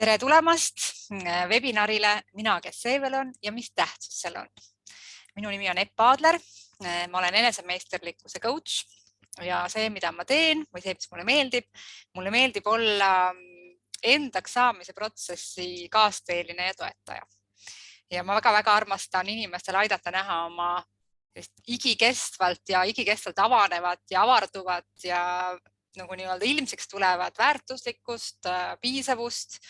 Tere tulemast webinarile Mina, kes seevel on ja mis tähtsus seal on. Minu nimi on Epp Aadler. Ma olen enesemeisterlikkuse coach ja see, mida ma teen või see, mis mulle meeldib olla endaks saamise protsessi kaasteeline ja toetaja. Ja ma väga armastan inimestel aidata näha oma igikestvalt avanevat ja avarduvat ja nagu nii-öelda ilmsiks tulevad väärtuslikkust, piisavust,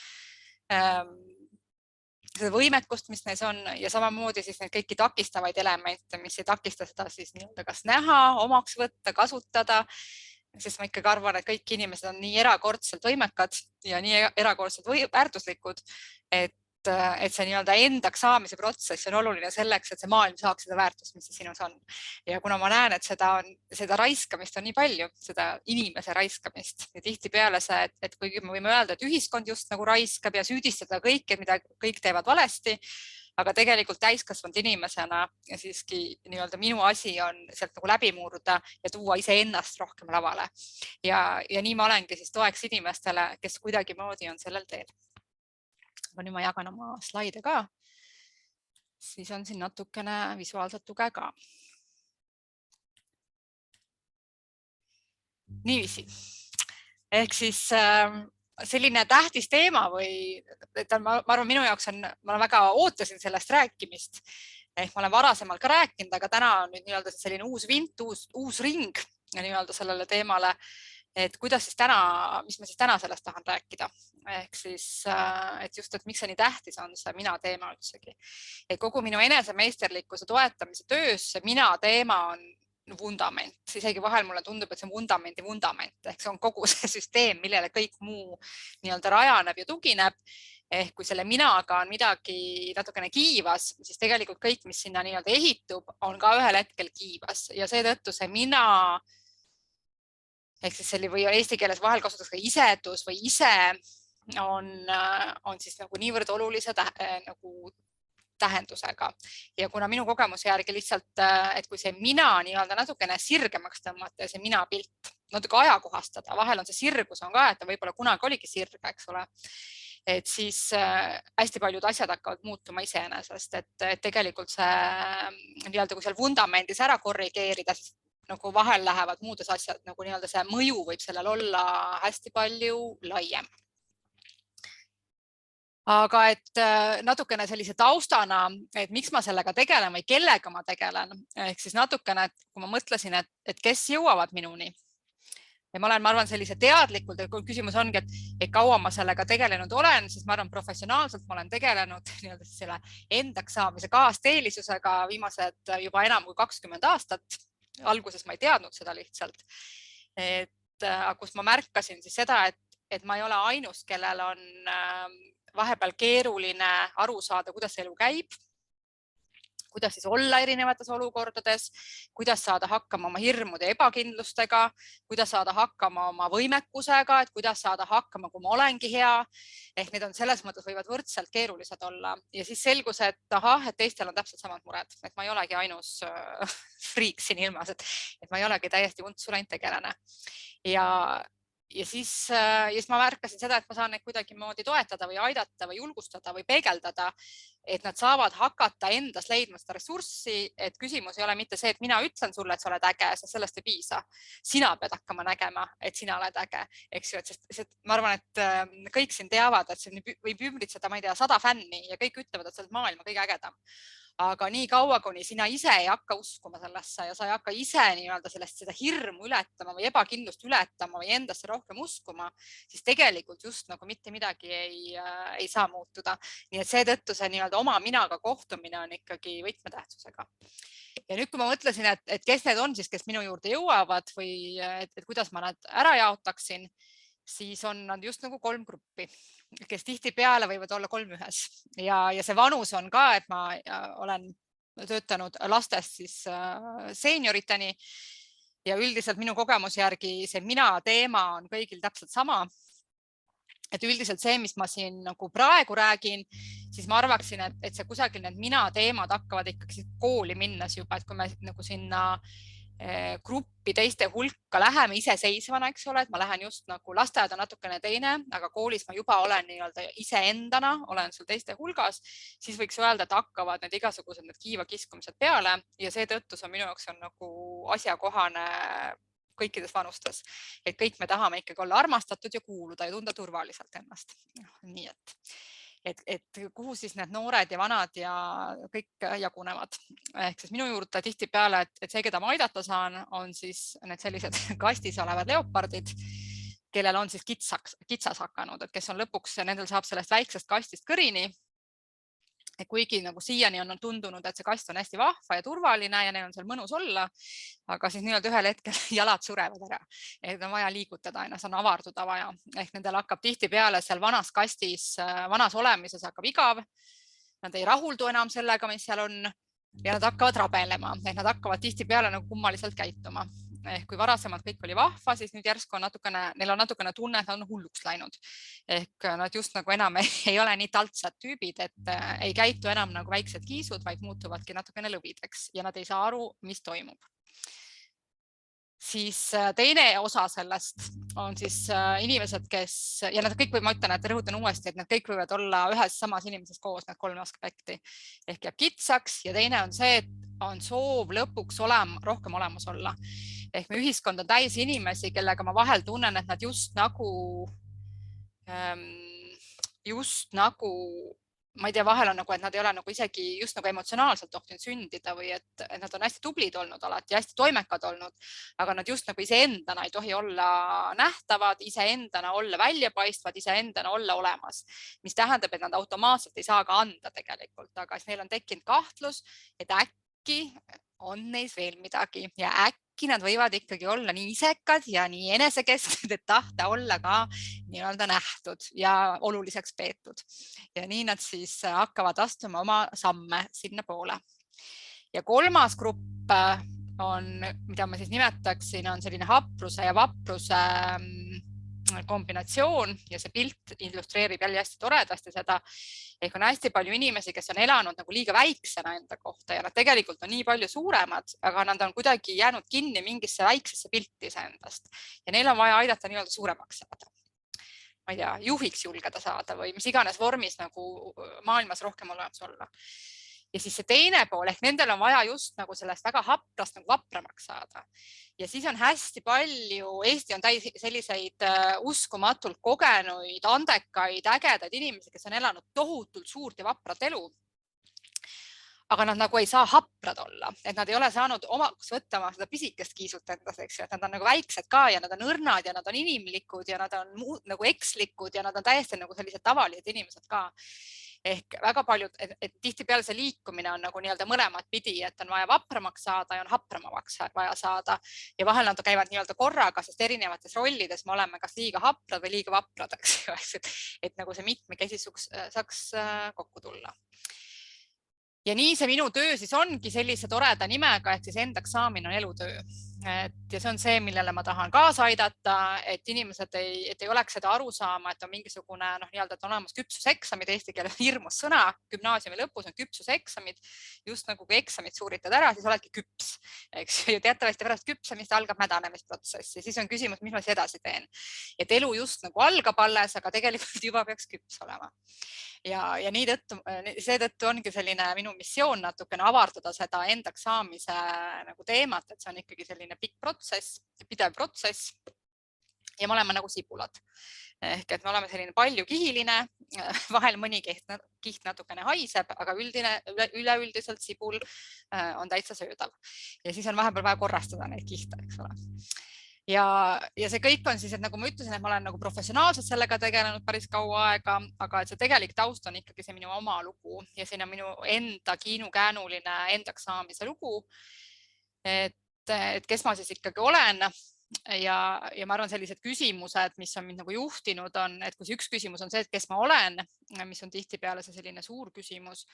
seda võimekust, mis neis on ja samamoodi siis neid kõiki takistavaid elemente, mis ei takista seda siis nii-öelda kas näha, omaks võtta, kasutada, sest ma ikkagi arvan, et kõik inimesed on nii erakordselt võimekad ja nii erakordselt väärtuslikud, et see nii-öelda endaks saamise protsess on oluline selleks, et see maailm saaks seda väärtust, mis see sinus on. Ja kuna ma näen, et seda raiskamist on nii palju, seda inimese raiskamist ja tihtipeale see, et kuigi me võime öelda, et ühiskond just nagu raiskab ja süüdistada kõike, mida kõik teevad valesti, aga tegelikult täiskasvanud inimesena ja siiski nii-öelda minu asi on sealt nagu läbi murda ja tuua iseennast rohkem lavale. Ja nii ma olengi siis toeks inimestele, kes kuidagimoodi on sellel teel. Aga nüüd ma jagan oma slaide ka, siis on siin natukene visuaalset tuge ka. Niiviisi. Ehk siis selline tähtis teema või ma arvan, minu jaoks ma väga ootasin sellest rääkimist. Ehk ma olen varasemalt ka rääkinud, aga täna on nüüd nii-öelda selline uus vint, uus ring nii-öelda sellele teemale. Et kuidas siis mis ma siis täna sellest tahan rääkida. Ehk siis, et just, et miks see nii tähtis on see mina teema üldsegi. Et kogu minu enesemeisterlikkuse toetamise töös see mina teema on vundament. Isegi vahel mulle tundub, et see on vundament. Ehk see on kogu see süsteem, millele kõik muu nii-öelda rajaneb ja tugineb. Ehk kui selle minaga on midagi natukene kiivas, siis tegelikult kõik, mis sinna nii-öelda ehitub, on ka ühel hetkel kiivas. Ja seetõttu see mina ehk siis või eesti keeles vahel kasutatakse ka isedus või ise on siis nagu niivõrd olulise tähendusega. Ja kuna minu kogemuse järgi lihtsalt, et kui see mina nii-öelda natukene sirgemaks tõmmata ja see mina pilt natuke ajakohastada, vahel on see sirgus on ka, et ta võib-olla kunagi oligi sirge, eks ole. Et siis hästi paljud asjad hakkavad muutuma iseenesest, et tegelikult see nii-öelda kui seal vundamendis ära korrigeerida, siis nagu vahel lähevad muudes asjad, nagu nii-öelda see mõju võib sellel olla hästi palju laiem. Aga et natukene sellise taustana, et miks ma sellega tegelen või kellega ma tegelen, ehk siis natukene, et kui ma mõtlesin, et kes jõuavad minuni. Ja ma arvan, sellise teadlikult, et kui küsimus ongi, et kaua ma sellega tegelenud olen, siis ma arvan, professionaalselt ma olen tegelenud nii-öelda selle endaks saamise kaasteelisusega viimased juba enam kui 20 aastat. Alguses ma ei teadnud seda lihtsalt, kus ma märkasin siis seda, et ma ei ole ainus, kellel on vahepeal keeruline aru saada, kuidas elu käib, kuidas siis olla erinevates olukordades, kuidas saada hakkama oma hirmude ja ebakindlustega, kuidas saada hakkama oma võimekusega, et kuidas saada hakkama, kui ma olengi hea. Ehk need on selles mõttes võivad võrdselt keerulised olla. Ja siis selgus, et teistel on täpselt samad mured, et ma ei olegi ainus friik siin ilmas, et ma ei olegi täiesti untsu läinud tegelane. Ja siis ma märkasin seda, et ma saan neid kuidagimoodi toetada või aidata või julgustada või peegeldada, et nad saavad hakata endas leidma seda ressurssi, et küsimus ei ole mitte see, et mina ütlen sulle, et sa oled äge, sest sellest ei piisa. Sina pead hakkama nägema, et sina oled äge. Eks ju, sest ma arvan, et kõik siin teavad, et see võib ümbritseda, ma ei tea, 100 fänni ja kõik ütlevad, et sa oled maailma kõige ägedam. Aga nii kaua, kuni sina ise ei hakka uskuma sellesse ja sa ei hakka ise nii-öelda seda hirmu ületama või ebakindlust ületama või endasse rohkem uskuma, siis tegelikult just nagu mitte midagi ei saa muutuda. Nii et seetõttu see nii-öelda oma minaga kohtumine on ikkagi võtmetähtsusega. Ja nüüd, kui ma mõtlesin, et kes need on siis, kes minu juurde jõuavad või et kuidas ma nad ära jaotaksin, siis on nad just nagu 3 gruppi, kes tihtipeale võivad olla 3 ühes. Ja see vanus on ka, et ma olen töötanud lastest siis seenioriteni ja üldiselt minu kogemuse järgi see mina teema on kõigil täpselt sama. Et üldiselt see, mis ma siin nagu praegu räägin, siis ma arvaksin, et see kusagil need mina teemad hakkavad ikkagi kooli minnes juba, et kui me nagu sinna gruppi teiste hulka läheme iseseisvana, eks ole, et ma lähen just nagu lasteaed on natukene teine, aga koolis ma juba olen nii-öelda iseendana, olen seal teiste hulgas, siis võiks öelda, et hakkavad need igasugused need kiiva kiskumised peale ja seetõttu see minu jaoks on nagu asjakohane kõikides vanustes, et kõik me tahame ikkagi olla armastatud ja kuuluda ja tunda turvaliselt ennast. Nii et kuhu siis need noored ja vanad ja kõik jagunevad. Ehk siis minu juurde tihtipeale, et see, keda ma aidata saan, on siis need sellised kastis olevad leopardid, kellel on siis kitsas hakanud, et kes on lõpuks, nendel saab sellest väiksest kastist kõrini. Kuigi nagu siiani on tundunud, et see kast on hästi vahva ja turvaline ja neil on seal mõnus olla, aga siis nii-öelda ühel hetkel jalad surevad ära, et on vaja liigutada ennast, on avarduda vaja. Ehk nendel hakkab tihtipeale seal vanas kastis, vanas olemises hakkab igav. Nad ei rahuldu enam sellega, mis seal on ja nad hakkavad rabelema, ehk nad hakkavad tihtipeale nagu kummaliselt käituma. Ehk kui varasemalt kõik oli vahva, siis nüüd järsku on neil on natukene tunne, et nad on hulluks läinud. Ehk nad just nagu enam ei ole nii taltsad tüübid, et ei käitu enam nagu väiksed kiisud, vaid muutuvadki natukene lõvideks ja nad ei saa aru, mis toimub. Siis teine osa sellest on siis inimesed, kes, ja nad kõik ma ütlen, et rõhutan uuesti, et nad kõik võivad olla ühes samas inimeses koos, need 3 aspekti. Ehk jääb kitsaks ja teine on see, et on soov lõpuks rohkem olemas olla. Ehk me ühiskond on täis inimesi, kellega ma vahel tunnen, et nad just nagu, ma ei tea, vahel on nagu, et nad ei ole nagu isegi just nagu emotsionaalselt tohtinud sündida või et nad on hästi tublid olnud alati, hästi toimekad olnud, aga nad just nagu iseendana ei tohi olla nähtavad, iseendana olla väljapaistvad, iseendana olla olemas, mis tähendab, et nad automaatselt ei saa ka anda tegelikult, aga siis neil on tekkinud kahtlus, et äkki on neis veel midagi ja äkki nad võivad ikkagi olla nii isekad ja nii enesekesksed, et tahta olla ka nii-öelda nähtud ja oluliseks peetud. Ja nii nad siis hakkavad astuma oma samme sinna poole. Ja 3. grupp on, mida ma siis nimetaksin, on selline hapruse ja vapruse kombinatsioon ja see pilt illustreerib jälle hästi toredasti seda. Ehk on hästi palju inimesi, kes on elanud nagu liiga väiksena enda kohta ja nad tegelikult on nii palju suuremad, aga nad on kuidagi jäänud kinni mingisse väiksesse pilti iseendast ja neil on vaja aidata nii-öelda suuremaks saada. Ma ei tea, juhiks julgeda saada või mis iganes vormis nagu maailmas rohkem olemas olla. Ja siis see teine pool, ehk nendel on vaja just nagu sellest väga haprast nagu vapramaks saada. Ja siis on hästi palju, Eesti on täis selliseid uskumatult kogenuid, andekaid, ägedaid inimesi, kes on elanud tohutult suurt ja vaprat elu. Aga nad nagu ei saa haprad olla, et nad ei ole saanud omaks võtta seda pisikest kiisut endas, eks ju, et nad on nagu väiksed ka ja nad on õrnad ja nad on inimlikud ja nad on nagu ekslikud ja nad on täiesti nagu sellised tavalised inimesed ka. Ehk väga paljud, et tihtipeale see liikumine on nagu nii-öelda mõlemat pidi, et on vaja vapramaks saada ja on hapramaks vaja saada. Ja vahel nad käivad nii-öelda korraga, sest erinevates rollides me oleme kas liiga haprad või liiga vaprad, et nagu see mitmekesisus saaks kokku tulla. Ja nii see minu töö siis ongi sellise toreda nimega, et siis endaks saamine on elutöö. Ja see on see, millele ma tahan kaasa aidata, et inimesed ei oleks seda aru saama, et on mingisugune, nii-öelda, et on olemas küpsuseksamid, eesti keeles hirmus sõna, gümnaasiumi lõpus on küpsuseksamid, just nagu kui eksamid suuritad ära, siis oledki küps. Ja teatavasti pärast küpsemist algab mädanemisprotsess ja siis on küsimus, mis ma siis edasi teen. Et elu just nagu algab alles, aga tegelikult juba peaks küps olema. Ja seetõttu ongi selline minu missioon natukene avardada seda endaks saamise nagu teemat, et see on ikkagi selline pikk protsess, pidev protsess ja me oleme nagu sibulad. Ehk et me oleme selline paljukihiline, vahel mõni kiht natukene haiseb, aga üleüldiselt sibul on täitsa söödav. Ja siis on vahepeal vaja korrastada neid kihte, eks ole. Ja see kõik on siis, et nagu ma ütlesin, et ma olen nagu professionaalselt sellega tegelenud päris kaua aega, aga et see tegelik taust on ikkagi see minu oma lugu ja siin on minu enda kiinukäänuline endaks saamise lugu, et kes ma siis ikkagi olen. Ja ma arvan, sellised küsimused, mis on mind nagu juhtinud on, et kui üks küsimus on see, et kes ma olen, mis on tihtipeale see selline suur küsimus,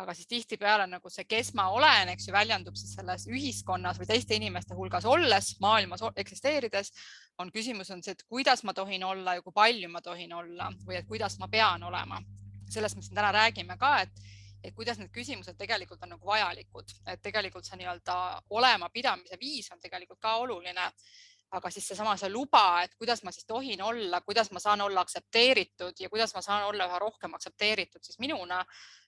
aga siis tihtipeale nagu see, kes ma olen, eks ju, väljendub siis selles ühiskonnas või teiste inimeste hulgas olles, maailmas eksisteerides, on küsimus on see, et kuidas ma tohin olla ja kui palju ma tohin olla või et kuidas ma pean olema. Sellest me siin täna räägime ka, et kuidas need küsimused tegelikult on nagu vajalikud, et tegelikult see nii-öelda olema pidamise viis on tegelikult ka oluline. Aga siis see luba, et kuidas ma siis tohin olla, kuidas ma saan olla aktsepteeritud ja kuidas ma saan olla üha rohkem aktsepteeritud siis minuna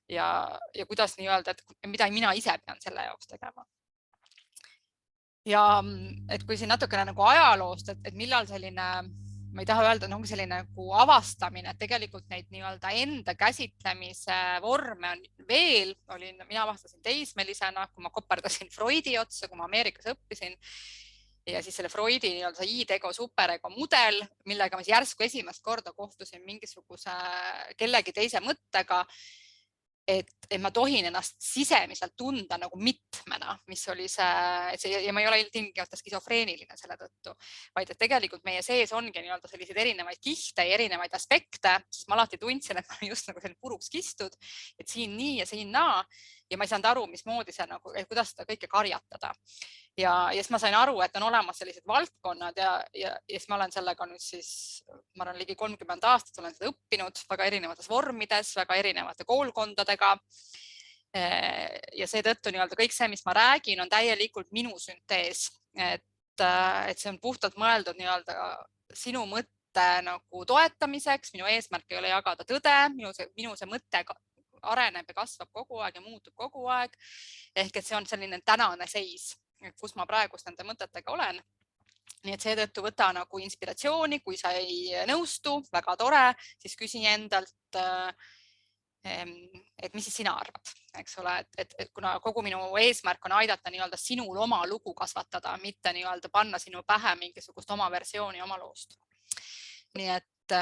ja kuidas nii-öelda, et mida mina ise pean selle jaoks tegema. Ja et kui siin natukene nagu ajaloost, et millal selline, ma ei taha öelda, ongi selline nagu avastamine, et tegelikult neid nii-öelda enda käsitlemise vorme on veel, mina avastasin teismelisena, kui ma koperdasin Freudi otsa, kui ma Ameerikas õppisin. Ja siis selle Freudi nii-öelda id-ego, superego mudel, millega ma järsku esimest korda kohtusin mingisuguse kellegi teise mõttega, et ma tohin ennast sisemiselt tunda nagu mitmena, mis oli see, ja ma ei ole tingimata skisofreeniline selle tõttu, vaid et tegelikult meie sees ongi nii-öelda selliseid erinevaid kihte ja erinevaid aspekte, siis ma alati tundsin, et ma olen just nagu selline puruks kistud, et siin nii ja siin naa, ja ma ei saanud aru, mismoodi see nagu, kuidas seda kõike karjatada. Ja siis ma sain aru, et on olemas sellised valdkonnad ja siis ma olen sellega nüüd siis, ma olen ligi 30 aastat olen seda õppinud väga erinevates vormides, väga erinevate koolkondadega. Ja seetõttu nii-öelda kõik see, mis ma räägin, on täielikult minu süntees, et see on puhtalt mõeldud nii-öelda sinu mõtte nagu toetamiseks, minu eesmärk ei ole jagada tõde, minu see mõte areneb ja kasvab kogu aeg ja muutub kogu aeg. Ehk et see on selline tänane seis, kus ma praegu nende mõtetega olen. Nii et seetõttu võta nagu inspiratsiooni, kui sa ei nõustu, väga tore, siis küsi endalt, et mis siis sina arvad, eks ole, et kuna kogu minu eesmärk on aidata nii-öelda sinul oma lugu kasvatada, mitte nii-öelda panna sinu pähe mingisugust oma versiooni oma loost. Nii et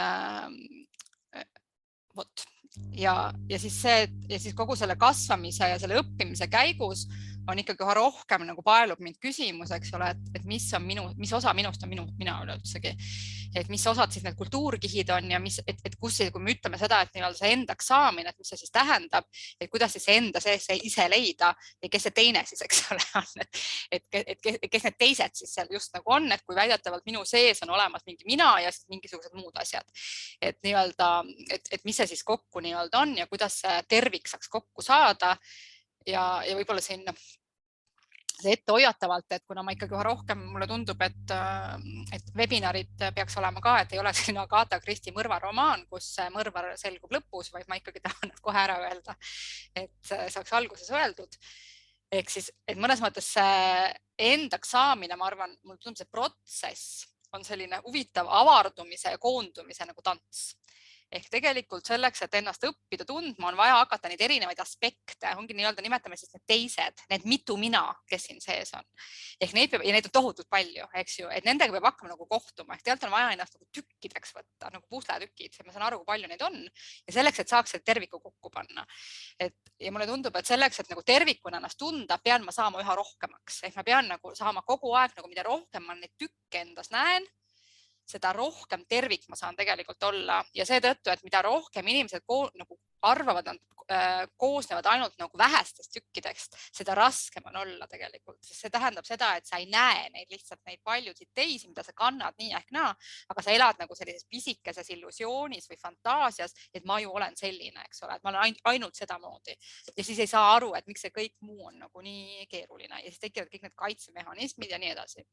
vot. Ja siis kogu selle kasvamise ja selle õppimise käigus on ikkagi üha rohkem nagu paelub mind küsimus, eks ole, et mis osa minust on mina üleüldsegi. Et mis osad siis need kultuurkihid on ja et kus, kui me ütleme seda, et nii-öelda see endaks saamine, et mis see siis tähendab, et kuidas siis enda sees ise leida ja kes see teine siis, eks ole, on, et kes need teised siis seal just nagu on, et kui väidetavalt minu sees on olemas mingi mina ja siis mingisugused muud asjad. Et nii-öelda, et mis see siis kokku nii-öelda on ja kuidas see tervik saaks kokku saada. Ja võib-olla siin see ette hoiatavalt, et kuna ma ikkagi üha rohkem, mulle tundub, et webinarid peaks olema ka, et ei ole selline Agatha Christie mõrvaromaan, kus mõrvar selgub lõpus, vaid ma ikkagi tahan nad kohe ära öelda, et saaks alguses öeldud. Ehk siis, et mõnes mõttes see endaks saamine, ma arvan, mulle tundub see protsess on selline huvitav avardumise ja koondumise nagu tants. Ehk tegelikult selleks, et ennast õppida tundma, on vaja hakata neid erinevaid aspekte, ongi nii-öelda nimetame siis need teised, need mitu mina, kes siin sees on. Ehk neid on tohutult palju, eks ju, et nendega peab hakkama nagu kohtuma. Ehk tegelikult on vaja ennast nagu tükkideks võtta, nagu pusletükid, ma saan aru, kui palju neid on. Ja selleks, et saaks selle terviku kokku panna. Ja mulle tundub, et selleks, et nagu tervikuna ennast tunda, pean ma saama üha rohkemaks. Ehk ma pean nagu saama kogu aeg, nagu mida rohkem ma neid tükke endas näen, seda rohkem tervik ma saan tegelikult olla ja seetõttu, et mida rohkem inimesed nagu arvavad, nad koosnevad ainult nagu vähestest tükkidest, seda raskem on olla tegelikult. See tähendab seda, et sa ei näe neid lihtsalt neid paljusid teisi, mida sa kannad nii ehk naa, aga sa elad nagu sellises pisikeses illusioonis või fantaasias, et ma ju olen selline, eks ole, et ma olen ainult sedamoodi. Ja siis ei saa aru, et miks see kõik muu on nagu nii keeruline ja siis tekivad kõik need kaitsemehhanismid ja nii edasi.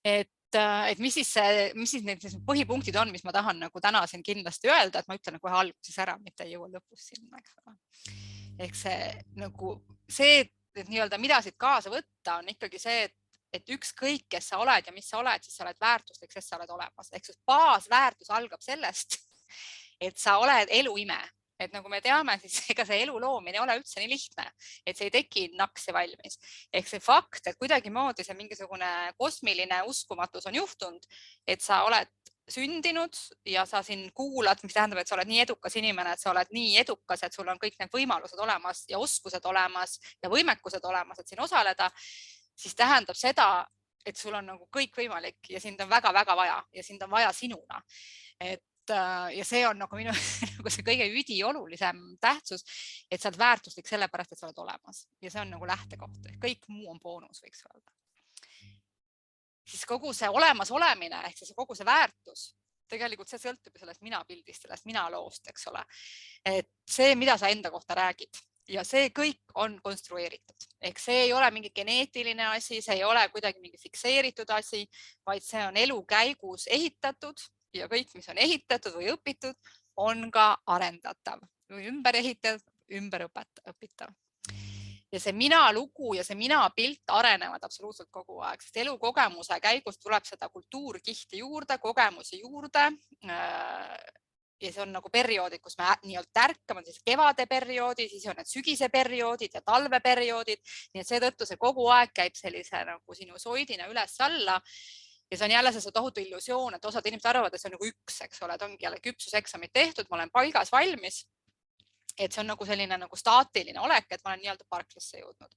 Et mis siis need põhipunktid on, mis ma tahan nagu täna siin kindlasti öelda, et ma ütlen kohe alguses ära, mitte ei jõua lõpus sinna, eks ole. Ehk see, et nii-öelda mida siit kaasa võtta, on ikkagi see, et ükskõik, kes sa oled ja mis sa oled, siis sa oled väärtuslik, sest sa oled olemas. Ehk baasväärtus algab sellest, et sa oled eluime. Et nagu me teame, siis ega see elu loomine ei ole üldse nii lihtne, et see ei teki naks ja valmis. Ehk see fakt, et kuidagimoodi see mingisugune kosmiline uskumatus on juhtunud, et sa oled sündinud ja sa siin kuulad, mis tähendab, et sa oled nii edukas inimene, et sa oled nii edukas, et sul on kõik need võimalused olemas ja oskused olemas ja võimekused olemas, et siin osaleda, siis tähendab seda, et sul on nagu kõik võimalik ja sind on väga-väga vaja ja sind on vaja sinuna. Ja see on nagu minu see kõige üliolulisem tähtsus, et sa oled väärtuslik sellepärast, et sa oled olemas ja see on nagu lähtekoht. Kõik muu on boonus, võiks öelda. Siis kogu see olemasolemine ehk siis kogu see väärtus tegelikult see sõltub sellest mina pildist, sellest mina loost, eks ole. Et see, mida sa enda kohta räägid ja see kõik on konstrueeritud. Ehk see ei ole mingi geneetiline asi, see ei ole kuidagi mingi fikseeritud asi, vaid see on elu käigus ehitatud ja kõik, mis on ehitatud või õpitud, on ka arendatav või ümber ehitatud, ümber õpitav. Ja see mina lugu ja see mina pilt arenevad absoluutselt kogu aeg, sest elukogemuse käigus tuleb seda kultuurkihti juurde, kogemusi juurde. Ja see on nagu perioodid, kus me nii-öelda tärkame, siis kevade perioodi, siis on need sügise perioodid ja talve perioodid. Nii et seetõttu see kogu aeg käib sellise nagu sinu soidina üles-alla. Ja see on jälle see tohutu illusioon, et osad inimesed arvavad, et see on nagu üks, eks ole, et ongi jälle küpsuseksamid tehtud, ma olen paigas valmis. Et see on nagu selline nagu staatiline olek, et ma olen nii-öelda parklasse jõudnud.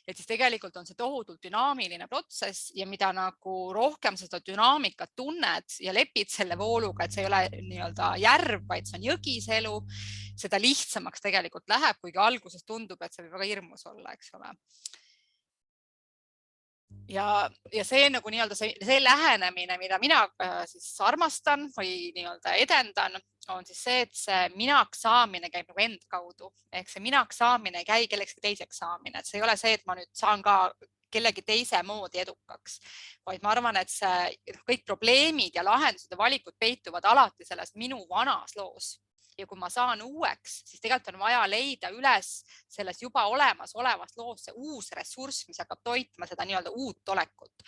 Et siis tegelikult on see tohutult dünaamiline protsess ja mida nagu rohkem seda dünaamikat tunned ja lepid selle vooluga, et see ei ole nii-öelda järv, vaid see on jõgise elu, seda lihtsamaks tegelikult läheb, kuigi alguses tundub, et see võib väga hirmus olla, eks ole. Ja see nagu nii-öelda see lähenemine, mida mina siis armastan või nii-öelda edendan, on siis see, et see minaks saamine käib nagu end kaudu. Ehk see minaks saamine ei käi kellekski teiseks saamine. Et see ei ole see, et ma nüüd saan ka kellegi teise moodi edukaks, vaid ma arvan, et see kõik probleemid ja lahendused ja valikud peituvad alati selles minu vanas loos. Ja kui ma saan uueks, siis tegelikult on vaja leida üles selles juba olemas olevast loost see uus ressurss, mis hakkab toitma seda nii-öelda uut olekut.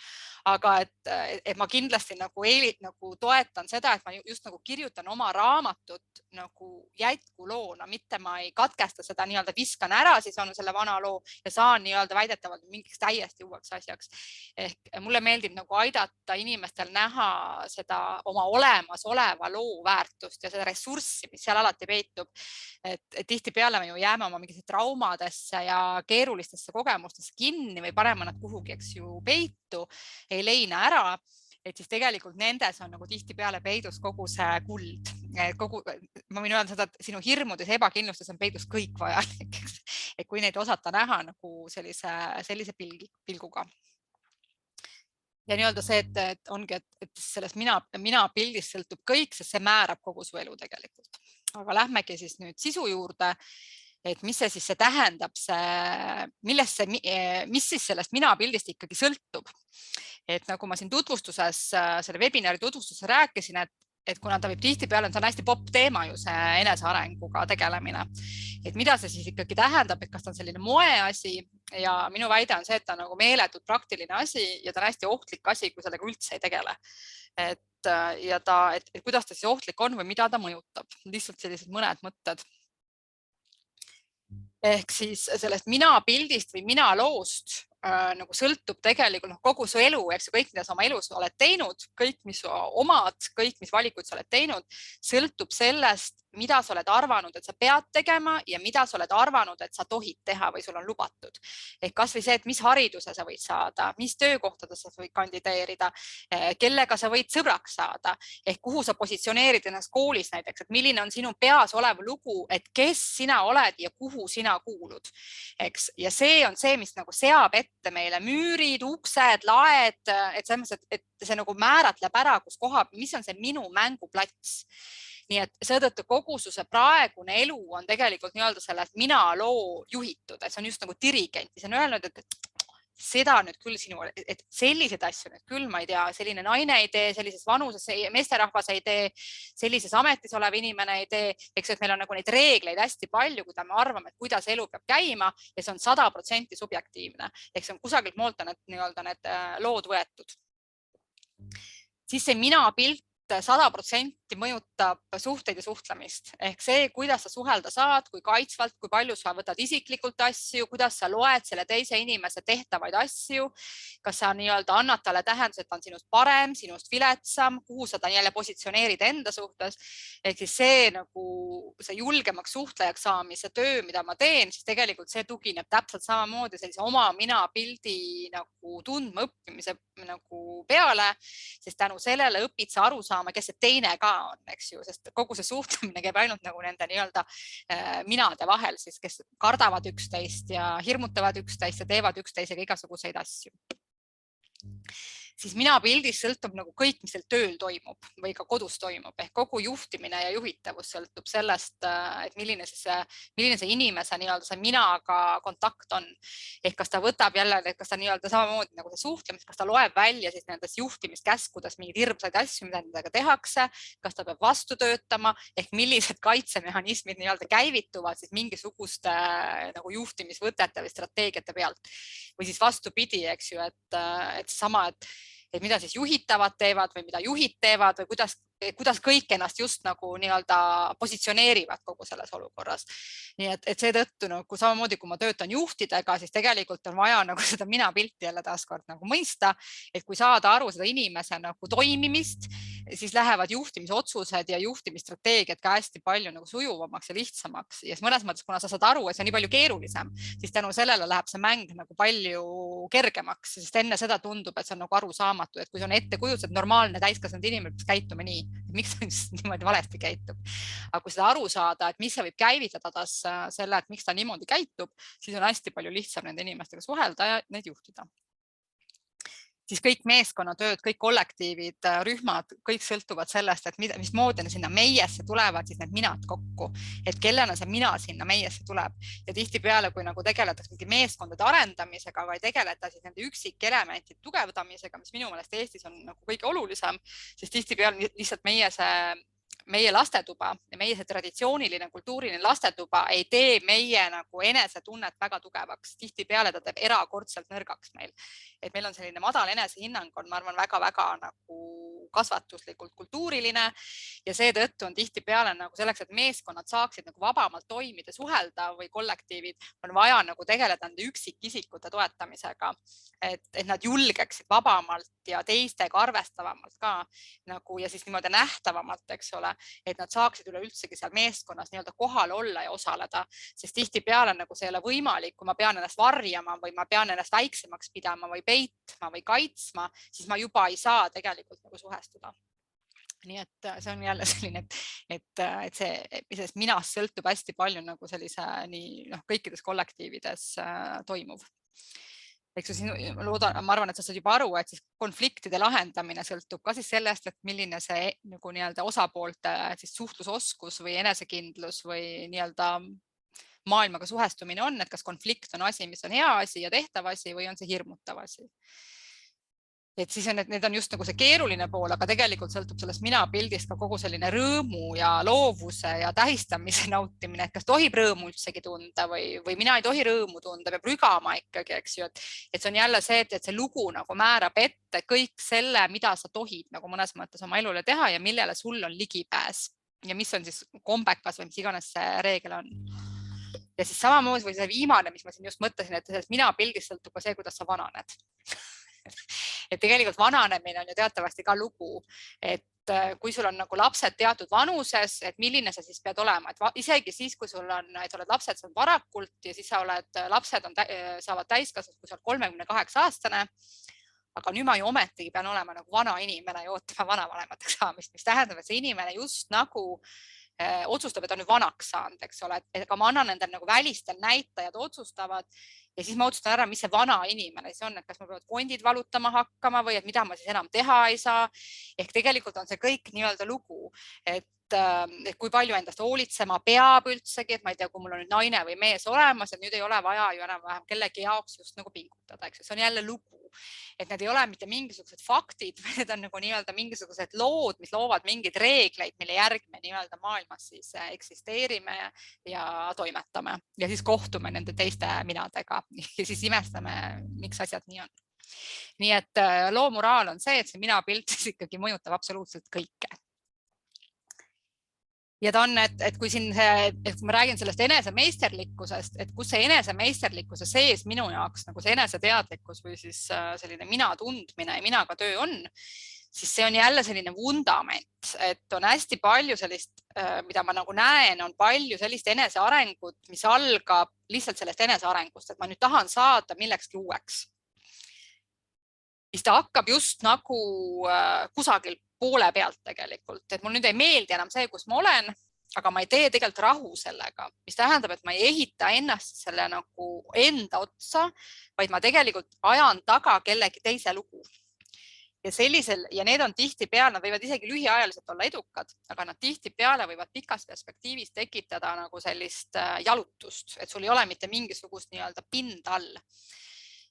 Aga et ma kindlasti nagu toetan seda, et ma just nagu kirjutan oma raamatut nagu jätkuloona, mitte ma ei katkesta seda nii-öelda viskan ära, siis on selle vana loo ja saan nii-öelda väidetavalt mingiks täiesti uueks asjaks. Ehk mulle meeldib nagu aidata inimestel näha seda oma olemasoleva loo väärtust ja seda ressurssi, mis seal alati peitub. Et tihtipeale me ju jääme oma mingisse traumadesse ja keerulistesse kogemustesse kinni või paneme nad kuhugi, eks ju, peitu, ei leina ära. Et siis tegelikult nendes on nagu tihtipeale peidus kogu see kuld. Ma võin öelda seda, et sinu hirmudes ja ebakindlustes on peidus kõik vajalik. Et kui neid osata näha nagu sellise pilguga. Ja nii-öelda see, et ongi, et sellest mina pildist sõltub kõik, sest see määrab kogu su elu tegelikult. Aga lähmegi siis nüüd sisu juurde, et mis see siis tähendab, mis siis sellest mina pildist ikkagi sõltub. Et nagu ma siin tutvustuses, selle webinari tutvustuses rääkisin, et kuna ta võib tihtipeale, see on hästi popp teema ju see enesearenguga tegelemine. Et mida see siis ikkagi tähendab, et kas ta on selline moeasi ja minu väide on see, et ta on nagu meeletult praktiline asi ja ta on hästi ohtlik asi, kui sellega üldse ei tegele. Et kuidas ta siis ohtlik on või mida ta mõjutab. Lihtsalt sellised mõned mõtted. Ehk siis sellest mina pildist või mina loost nagu sõltub tegelikult kogu su elu, eks kõik, mida sa oma elus oled teinud, kõik, mis omad, kõik, mis valikuid sa oled teinud, sõltub sellest, mida sa oled arvanud, et sa pead tegema ja mida sa oled arvanud, et sa tohid teha või sul on lubatud. Ehk kas või see, et mis hariduse sa võid saada, mis töökohtades sa võid kandideerida, kellega sa võid sõbraks saada, ehk kuhu sa positsioneerid ennast koolis näiteks, et milline on sinu peas olev lugu, et kes sina oled ja kuhu sina kuulud. Eks? Ja see on see, mis nagu seab ette meile müürid, uksed, laed, et see nagu määratleb ära, kus koha, mis on see minu mänguplats. Nii et seetõttu kogu su see praegune elu on tegelikult nii-öelda sellest mina loo juhitud, et see on just nagu dirigent, mis on öelnud, et seda nüüd küll sinu, et selliseid asju nüüd küll, ma ei tea, selline naine ei tee, sellises vanuses meesterahvas ei tee, sellises ametis olev inimene ei tee, eks et meil on nagu neid reegleid hästi palju, kui me arvame, et kuidas elu peab käima ja see on 100% subjektiivne, ehk see on kusagilt moolt on need lood võetud. Siis see mina pilt 100% mõjutab suhteid ja suhtlemist. Ehk see, kuidas sa suhelda saad, kui kaitsvalt, kui palju sa võtad isiklikult asju, kuidas sa loed selle teise inimese tehtavaid asju, kas sa nii-öelda annad talle tähendus, et ta on sinust parem, sinust viletsam, kuhu sa ta jälle positsioneerid enda suhtes. Ehk siis see, nagu, see julgemaks suhtlejaks saamise töö, mida ma teen, siis tegelikult see tugineb täpselt samamoodi sellise oma mina pildi nagu tundma õppimise nagu peale, sest tänu sellele õpid sa aru saama, kes see teine ka on, eks ju, sest kogu see suhtlemine käib ainult nagu nende nii-öelda minade vahel, siis kes kardavad üksteist ja hirmutavad üksteist ja teevad üksteisega igasuguseid asju. siis mina pildis sõltub nagu kõik, mis teil tööl toimub või ka kodus toimub, ehk kogu juhtimine ja juhitavus sõltub sellest, et milline see inimese nii-öelda see minaga kontakt on. Ehk kas ta võtab jälle, kas ta nii-öelda samamoodi nagu see suhtlemist, kas ta loeb välja siis nendest juhtimiskäskudest mingeid hirmsaid asju, mida nendega tehakse, kas ta peab vastu töötama, ehk millised kaitsemehhanismid nii-öelda käivituvad siis mingisuguste nagu juhtimisvõtete või strateegiate pealt. Või siis vastupidi, eks ju, et sama, et mida siis juhitavad teevad või mida juhid teevad või kuidas kõik ennast just nagu nii-öelda positsioneerivad kogu selles olukorras. Nii et seetõttu nagu samamoodi, kui ma töötan juhtidega, siis tegelikult on vaja nagu seda minapilti jälle taaskord nagu mõista, et kui saada aru seda inimese nagu toimimist, siis lähevad juhtimisotsused ja juhtimisstrateegiad ka hästi palju nagu sujuvamaks ja lihtsamaks. Ja mõnes mõttes, kuna sa saad aru, et see on nii palju keerulisem, siis tänu sellele läheb see mäng nagu palju kergemaks, sest enne seda tundub, et see on nagu arusaamatu, et kui see on ettekujutus, et normaalne täiskasvanud inimene peaks käituma nii, miks ta niimoodi valesti käitub. Aga kui seda aru saada, et mis see võib käivitada selle, et miks ta niimoodi käitub, siis on hästi palju lihtsam nende inimestega suhelda ja neid juhtida. Siis kõik meeskonnatööd, kõik kollektiivid, rühmad, kõik sõltuvad sellest, et mismoodi sinna meiesse tulevad siis need minad kokku, et kellena see mina sinna meiesse tuleb. Ja tihtipeale, kui nagu tegeletakse mingi meeskondade arendamisega, või tegeleda siis nende üksikelementide tugevdamisega, mis minu meelest Eestis on nagu kõige olulisem, siis tihtipeale lihtsalt meie lastetuba ja meie see traditsiooniline kultuuriline lastetuba ei tee meie nagu enesetunnet väga tugevaks. Tihtipeale ta teeb erakordselt nõrgaks meil. Et meil on selline madal enesehinnang on, ma arvan, väga nagu kasvatuslikult kultuuriline ja seetõttu on tihtipeale nagu selleks, et meeskonnad saaksid nagu vabamalt toimida, suhelda või kollektiivid, on vaja nagu tegeleda nende üksikisikute toetamisega, et nad julgeksid vabamalt ja teistega arvestavamalt ka nagu ja siis niimoodi nähtavamalt, eks ole, et nad saaksid üleüldsegi seal meeskonnas nii-öelda kohal olla ja osaleda, sest tihtipeale nagu see ei ole võimalik, kui ma pean ennast varjama või ma pean ennast väiksemaks pidama või peitma või kaitsma, siis ma juba ei saa tegelikult nagu suhestuda. Nii et see on jälle selline, et see minast sõltub hästi palju nagu sellise nii kõikides kollektiivides toimuv. Ma arvan, et sa saad juba aru, et siis konfliktide lahendamine sõltub ka siis sellest, et milline see nagu nii-öelda osapoolte siis suhtlusoskus või enesekindlus või nii-öelda maailmaga suhestumine on, et kas konflikt on asi, mis on hea asi ja tehtav asi või on see hirmutav asi. Et siis on, et need on just nagu see keeruline pool, aga tegelikult sõltub sellest minapildist ka kogu selline rõõmu ja loovuse ja tähistamise nautimine, et kas tohib rõõmu üldsegi tunda või mina ei tohi rõõmu tunda, peab rügama ikkagi, eks ju, et see on jälle see, et see lugu nagu määrab ette kõik selle, mida sa tohid nagu mõnes mõttes oma elule teha ja millele sul on ligipääs ja mis on siis kombekas või mis iganes see reegel on. Ja siis samamoodi või see viimane, mis ma siin just mõtlesin, et sellest minapildist sõltub ka see, kuidas sa vananed. Et tegelikult vananemine on ju teatavasti ka lugu, et kui sul on nagu lapsed teatud vanuses, et milline sa siis pead olema, et isegi siis, kui sul on, et oled lapsed, sa oled varakult ja siis lapsed saavad täiskasvanud, kui sa oled 38-aastane, aga nüüd ma ju ometigi pean olema nagu vana inimene ja ootama vanavanemateks saamist, mis tähendab, et see inimene just nagu otsustab, et on nüüd vanaks saanud, eks ole, et aga ma annan nendel nagu välistel näitajad otsustavad ja siis ma otsustan ära, mis see vana inimene siis on, et kas ma peavad kondid valutama hakkama või et mida ma siis enam teha ei saa. Ehk tegelikult on see kõik nii-öelda lugu, et kui palju endast hoolitsema peab üldsegi, et ma ei tea, kui mul on nüüd naine või mees olemas, et nüüd ei ole vaja ju enam-vähem kellegi jaoks just nagu pingutada, eks see on jälle lugu. Et need ei ole mitte mingisugused faktid, need on nagu nii-öelda mingisugused lood, mis loovad mingeid reegleid, mille järgi me nii-öelda maailmas siis eksisteerime ja toimetame ja siis kohtume nende teiste minadega ja siis imestame, miks asjad nii on. Nii et loo moraal on see, et see minapilt siis ikkagi mõjutab absoluutselt kõike. Ja ta on, et kui siin kui ma räägin sellest enesemeisterlikkusest, et kus see enesemeisterlikkuse sees minu jaoks nagu see eneseteadlikkus või siis selline mina tundmine ja minaga töö on, siis see on jälle selline vundament, et on hästi palju sellist, mida ma nagu näen, on palju sellist enesearengut, mis algab lihtsalt sellest enesearengust, et ma nüüd tahan saada millekski uueks. Siis ta hakkab just nagu kusagil poole pealt tegelikult, et mul nüüd ei meeldi enam see, kus ma olen, aga ma ei tee tegelikult rahu sellega, mis tähendab, et ma ei ehita ennast selle nagu enda otsa, vaid ma tegelikult ajan taga kellegi teise lugu. ja need on tihtipeale, nad võivad isegi lühiajaliselt olla edukad, aga nad tihtipeale võivad pikas perspektiivis tekitada nagu sellist jalutust, et sul ei ole mitte mingisugust nii-öelda pind all.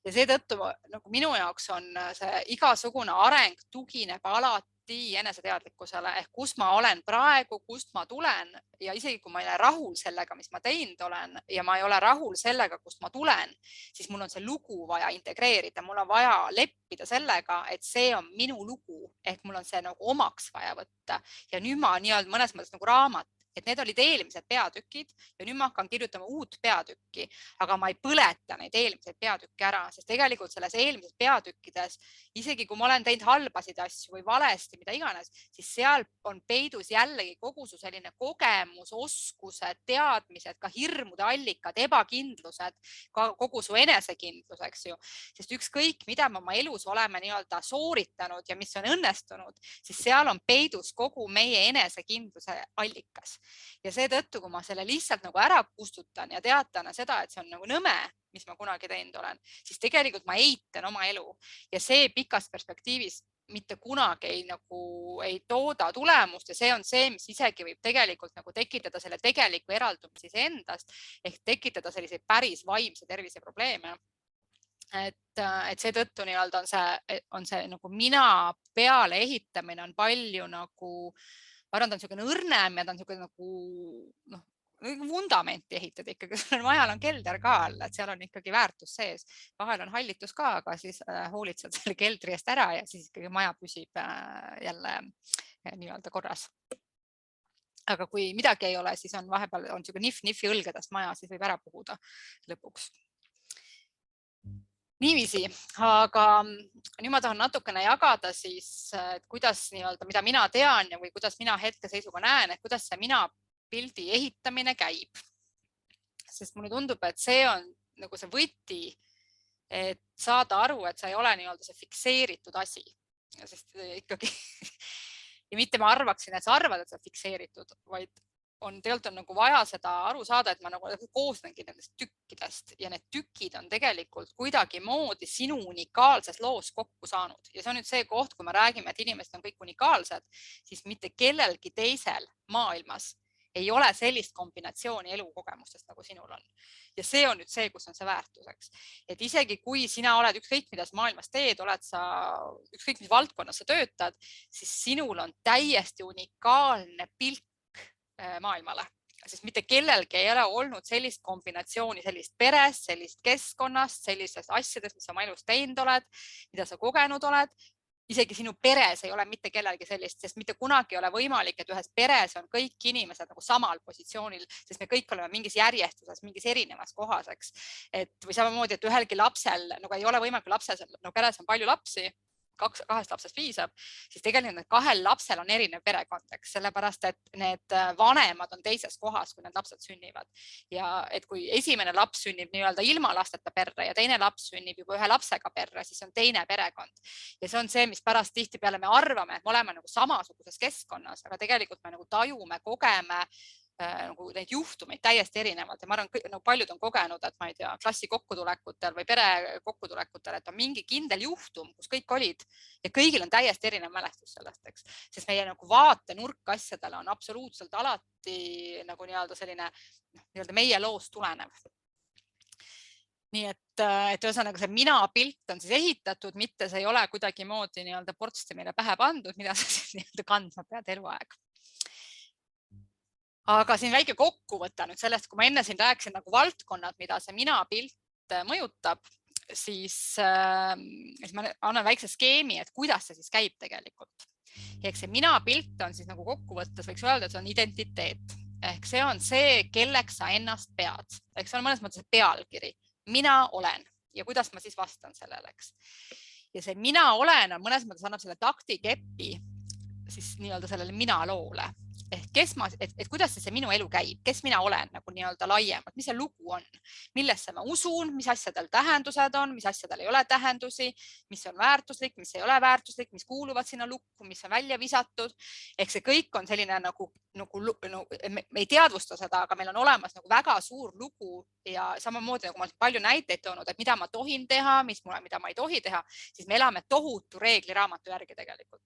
Ja seetõttu nagu minu jaoks on see igasugune areng tugineb alati eneseteadlikkusele ehk kus ma olen praegu, kust ma tulen ja isegi kui ma ei ole rahul sellega, mis ma teinud olen ja ma ei ole rahul sellega, kust ma tulen, siis mul on see lugu vaja integreerida, mul on vaja leppida sellega, et see on minu lugu ehk mul on see nagu omaks vaja võtta ja nüüd ma nii-öelda mõnes mõttes nagu raamat, et need olid eelmised peatükid ja nüüd ma hakkan kirjutama uut peatükki, aga ma ei põleta neid eelmiseid peatükki ära, sest tegelikult selles eelmises peatükkides, isegi kui ma olen teinud halbasid asju või valesti, mida iganes, siis seal on peidus jällegi kogu su selline kogemus, oskused, teadmised, ka hirmude allikad, ebakindlused, ka kogu su enesekindlus, eks ju. Sest ükskõik, mida me oma elus oleme nii-öelda sooritanud ja mis on õnnestunud, siis seal on peidus kogu meie enesekindluse allikas. Ja seetõttu, kui ma selle lihtsalt nagu ära kustutan ja teatan seda, et see on nagu nõme, mis ma kunagi teinud olen, siis tegelikult ma eitan oma elu ja see pikas perspektiivis mitte kunagi ei tooda tulemust ja see on see, mis isegi võib tegelikult nagu tekitada selle tegeliku eraldumise endast ehk tekitada selliseid päris vaimse tervise probleeme. Et seetõttu nii-öelda on see nagu mina peale ehitamine on palju nagu ma arvan, ta on niisugune õrnem ja ta on niisugune nagu vundamenti ehitada ikkagi. Majal on kelder ka all, et seal on ikkagi väärtus sees. Vahel on hallitus ka, aga siis hoolitsed selle keldri eest ära ja siis ikkagi maja püsib jälle nii-öelda korras. Aga kui midagi ei ole, siis on vahepeal on niisugune nif-nifi õlgedest maja, siis võib ära puhuda lõpuks. Niiviisi, aga nüüd ma tahan natukene jagada siis, kuidas nii-öelda, mida mina tean või kuidas mina hetkeseisuga näen, et kuidas see mina pildi ehitamine käib. Sest mulle tundub, et see on nagu see võti, et saada aru, et sa ei ole nii-öelda see fikseeritud asi. Sest ikkagi ja mitte ma arvaksin, et sa arvad, et sa fikseeritud, vaid tegelikult on nagu vaja seda aru saada, et ma nagu koosnengi nendest tükkidest ja need tükid on tegelikult kuidagimoodi sinu unikaalses loos kokku saanud. Ja see on nüüd see koht, kui me räägime, et inimesed on kõik unikaalsed, siis mitte kellelgi teisel maailmas ei ole sellist kombinatsiooni elukogemustest, nagu sinul on. Ja see on nüüd see, kus on see väärtuseks. Et isegi kui sina oled ükskõik, mida sa maailmas teed, oled sa ükskõik, mis valdkonnas sa töötad, siis sinul on täiesti unikaalne pilt maailmale, sest mitte kellelgi ei ole olnud sellist kombinatsiooni, sellist perest, sellist keskkonnast, sellistest asjadest, mis sa oma elus teinud oled, mida sa kogenud oled. Isegi sinu peres ei ole mitte kellelgi sellist, sest mitte kunagi ei ole võimalik, et ühes peres on kõik inimesed nagu samal positsioonil, sest me kõik oleme mingis järjestuses, mingis erinevas kohas, eks. Või samamoodi, et ühelgi lapsel, nagu ei ole võimalik lapsel, no peres on palju lapsi, kahest lapsest piisab, siis tegelikult need kahel lapsel on erinev perekond, sellepärast, et need vanemad on teises kohas, kui need lapsed sünnivad. Ja et kui esimene laps sünnib nii-öelda ilma lasteta perre ja teine laps sünnib juba ühe lapsega perre, siis on teine perekond. Ja see on see, mis pärast tihtipeale me arvame, et me oleme nagu samasuguses keskkonnas, aga tegelikult me nagu tajume, kogeme nagu neid juhtumeid täiesti erinevalt ja ma arvan, no paljud on kogenud, et ma ei tea, klassi kokkutulekutel või pere kokkutulekutel, et on mingi kindel juhtum, kus kõik olid ja kõigil on täiesti erinev mälestus sellest, eks. Sest meie nagu vaatenurk asjadele on absoluutselt alati nagu nii-öelda selline nii-öelda meie loost tulenev. Nii et ühesõnaga see mina pilt on siis ehitatud, mitte see ei ole kuidagimoodi nii-öelda portsti meile pähe pandud, mida sa siis nii-öelda kandma pead eluaeg. Aga siin väike kokkuvõte nüüd sellest, kui ma enne siin rääkisin nagu valdkonnad, mida see mina pilt mõjutab, siis ma annan väikse skeemi, et kuidas see siis käib tegelikult. Ehk see mina pilt on siis nagu kokkuvõttes, võiks öelda, et see on identiteet. Ehk see on see, kelleks sa ennast pead. Ehk see on mõnes mõttes pealkiri. Mina olen ja kuidas ma siis vastan sellele, eks. Ja see mina olen on mõnes mõttes annab selle taktikepi siis nii-öelda sellele mina loole. et kuidas see minu elu käib, kes mina olen nagu nii-öelda laiemalt, mis see lugu on, millesse ma usun, mis asjadel tähendused on, mis asjadel ei ole tähendusi, mis on väärtuslik, mis ei ole väärtuslik, mis kuuluvad sinna lukku, mis on välja visatud. Ehk see kõik on selline nagu me ei teadvusta seda, aga meil on olemas nagu väga suur lugu ja samamoodi nagu ma olen palju näiteid toonud, et mida ma tohin teha, mida ma ei tohi teha, siis me elame tohutu reegliraamatu järgi tegelikult.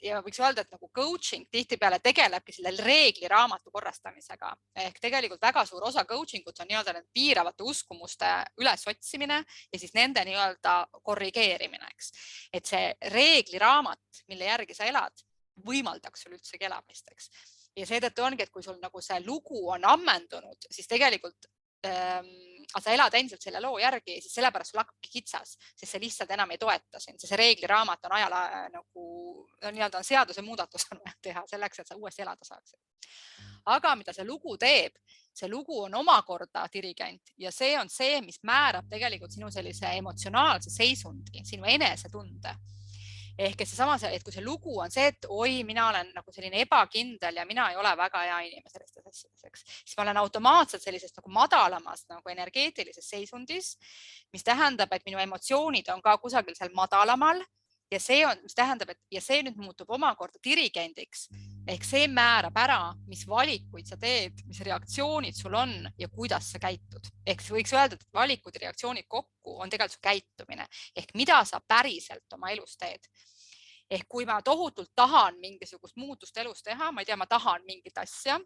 Ja võiks öelda, et nagu coaching tihtipeale tegelebki selle reegliraamatu korrastamisega. Ehk tegelikult väga suur osa coaching ut on nii-öelda need piiravate uskumuste ülesotsimine ja siis nende nii-öelda korrigeerimine. Et see reegliraamat, mille järgi sa elad, võimaldaks sul üldsegi elamist. Ja seetõttu ongi, et kui sul nagu see lugu on ammendunud, siis tegelikult sa elad endiselt selle loo järgi, siis sellepärast sul hakkabki kitsas, sest see lihtsalt enam ei toeta sind. See reegliraamat on ajal nagu nii-öelda seaduse muudatus on teha selleks, et sa uuesti elada saaksid. Aga mida see lugu teeb, see lugu on omakorda dirigent ja see on see, mis määrab tegelikult sinu sellise emotsionaalse seisundi, sinu enesetunde. Ehk et seesama, et kui see lugu on see, et oi, mina olen nagu selline ebakindel ja mina ei ole väga hea inimene sellistes asjadeks, siis ma olen automaatselt sellisest nagu madalamas nagu energeetilises seisundis, mis tähendab, et minu emotsioonid on ka kusagil seal madalamal ja see on, mis tähendab, et ja see nüüd muutub omakorda dirigendiks. Ehk see määrab ära, mis valikuid sa teed, mis reaktsioonid sul on ja kuidas sa käitud. Ehk võiks öelda, et valikud ja reaktsioonid kokku on tegelikult su käitumine. Ehk mida sa päriselt oma elus teed. Ehk kui ma tohutult tahan mingisugust muutust elus teha, ma ei tea, ma tahan mingit asja,